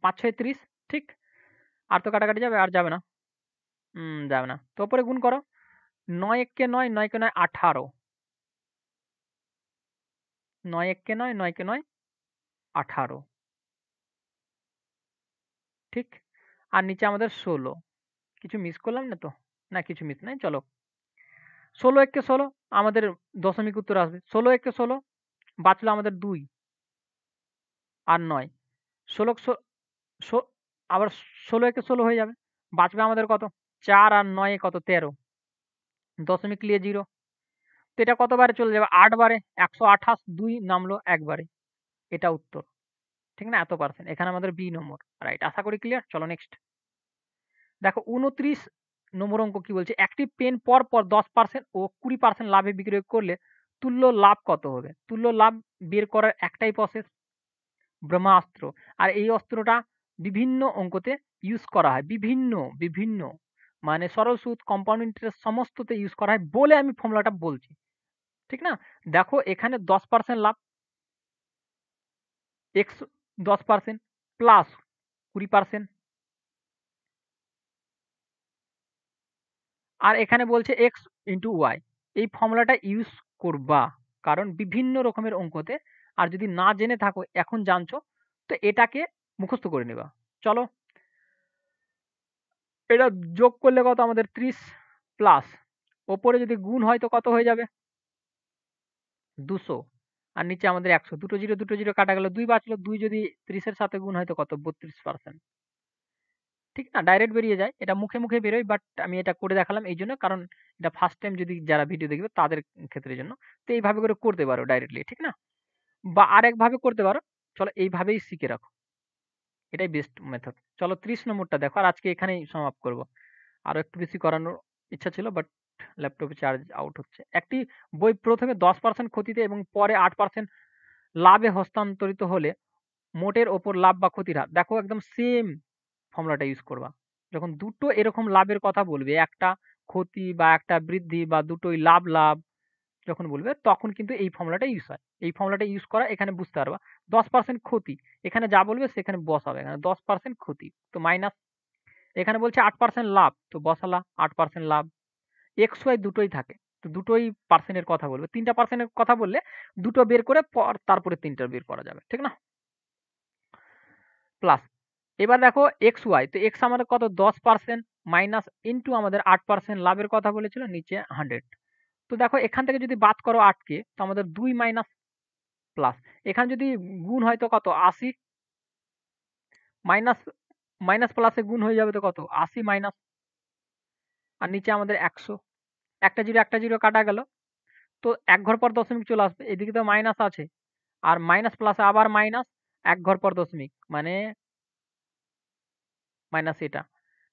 ৫ ছয়ে ৩০, ঠিক? আর তো কাটাকাটি যাবে? আর যাবে না। যাবে না। তো ওপরে গুণ করো। ৯ এক্কে ৯, ৯ কে ৯ 18, ৯ এক্কে ৯, ৯ কে ৯ 18, ঠিক? আর নিচে আমাদের ১৬। কিছু মিস করলাম না তো? না কিছু মিস নাই। চলো ১৬ এক্কে ১৬, আমাদের দশমিক উত্তর আসবে। ১৬ এক্কে ১৬, বাঁচলো আমাদের ২ আর ৯। ১৬ ষো আবার ১৬ একে ১৬ হয়ে যাবে। বাঁচবে আমাদের কত? ৪ আর ৯ এ কত? ১৩। দশমিক লিয়ে 0। তো এটা কতবারে চলে যাবে? ৮ বারে। ১২৮, ২ নামলো ১ বারে। এটা উত্তর। ঠিক না? এত পার্সেন্ট। এখানে আমাদের বি নম্বর। রাইট। আশা করি ক্লিয়ার। চলো নেক্সট। দেখো ২৯ নম্বর অঙ্ক কি বলছে? একটি পেন পরপর 10% ও 20% লাভে বিক্রয় করলে তুল্য লাভ কত হবে? তুল্য লাভ বের করার একটাই প্রসেস, ব্রহ্মাস্ত্র। আর এই অস্ত্রটা বিভিন্ন অঙ্কতে ইউজ করা হয়। বিভিন্ন মানে সরল সুদ, কম্পাউন্ড ইন্টারেস্ট সমস্ততে ইউজ করা হয় বলে আমি ফর্মুলাটা বলছি। ঠিক না? দেখো এখানে 10% লাভ, এক্স 10% প্লাস 20%, আর এখানে বলছে এক্স ইন্টু ওয়াই। এই ফর্মুলাটা ইউজ করবা, কারণ বিভিন্ন রকমের অঙ্কতে, আর যদি না জেনে থাকো এখন জানছো, তো এটাকে মুখস্থ করে নিবা। চলো এটা যোগ করলে কত আমাদের 30, প্লাস ওপরে যদি গুণ হয় তো কত হয়ে যাবে? 200, আর নিচে আমাদের 100। দুটো জিরো কাটা গেল, 2 বাঁচলো। 2 যদি 30 এর সাথে গুণ হয় তো কত? 32%। ঠিক না? ডাইরেক্ট বেরিয়ে যায়। এটা মুখে, মুখে বেরোয়, বাট আমি এটা করে দেখালাম এইজন্য, কারণ এটা ফার্স্ট টাইম যদি যারা ভিডিও দেখবে তাদের ক্ষেত্রের জন্য। তো এইভাবে করে করতে পারো ডাইরেক্টলি, ঠিক না? বা আরেকভাবে করতে পারো। চলো এইভাবেই শিখে রাখো। এটাই বেস্ট মেথড। চলো 30 নম্বরটা দেখো, আর আজকে এখানেই সমাপ্ত করব। আরো একটু বেশি করানোর ইচ্ছা ছিল, বাট ল্যাপটপে চার্জ আউট হচ্ছে। একটি বই প্রথমে 10% ক্ষতিতে এবং পরে 8% লাভে হস্তান্তরিত হলে মোটের ওপর লাভ বা ক্ষতির হার। দেখো একদম সেম ফর্মুলাটা ইউজ করবা। যখন দুটো এরকম লাভের কথা বলবে, একটা ক্ষতি বা একটা বৃদ্ধি বা দুটোই লাভ যখন বলবে, তখন কিন্তু এই ফর্মুলাটা ইউজ হয়। এই ফর্মুলাটা ইউজ করা এখানে বুঝতে পারবা। 10% ক্ষতি, এখানে যা বলবে সেখানে বসাবে। এখানে 10% ক্ষতি, তো মাইনাস। এখানে বলছে 8% লাভ, তো বসালা 8% লাভ। এক্স ওয়াই দুটোই থাকে, তো দুটোই পার্সেন্টের কথা বলবে। 3টা পার্সেন্টের কথা বললে দুটো বের করে তারপরে 3টা বের করা যাবে, ঠিক না? প্লাস এবার দেখো এক্স ওয়াই, তো এক্স আমাদের কত? 10% মাইনাস ইন্টু আমাদের 8% লাভের কথা বলেছিল, নিচে 100। তো দেখো এখান থেকে যদি বাদ করো 8 কে, তো আমাদের 2 মাইনাস প্লাস। এখানে যদি গুণ হয় তো কত? 80, মাইনাস মাইনাস প্লাসে গুণ হয়ে যাবে তো কত? 80 মাইনাস আর নিচে আমাদের ১০০। একটা জিরো কাটা গেল। তো ১ ঘর পর দশমিক চলে আসবে। এদিকে তো মাইনাস আছে। আর মাইনাস প্লাসে আবার মাইনাস, ১ ঘর পর দশমিক। মানে মাইনাস এটা।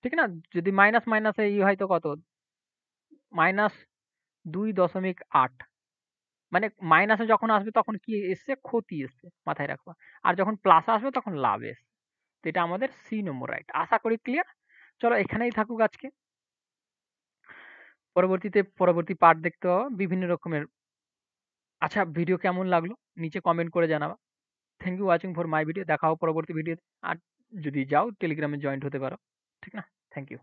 ঠিক না? যদি মাইনাস মাইনাসে হয় তো কত? -২.৮। মানে মাইনাসে যখন আসবে তখন কি এসছে? ক্ষতি এসছে। মাথায় রাখবা। আর যখন প্লাসে আসবে তখন লাভ এসছে। তো এটা আমাদের সি নম্বর রাইট। আশা করি ক্লিয়ার? চলো এখানেই থাকুক আজকে। পরবর্তী পার্ট দেখতে পাবো বিভিন্ন রকমের। আচ্ছা, ভিডিও কেমন লাগলো? নিচে কমেন্ট করে জানাবা। Thank you watching for my video. দেখা হবে পরবর্তী ভিডিওতে। আর যদি যাও টেলিগ্রামে জয়েন্ট হতে পারো। ঠিক না? Thank you.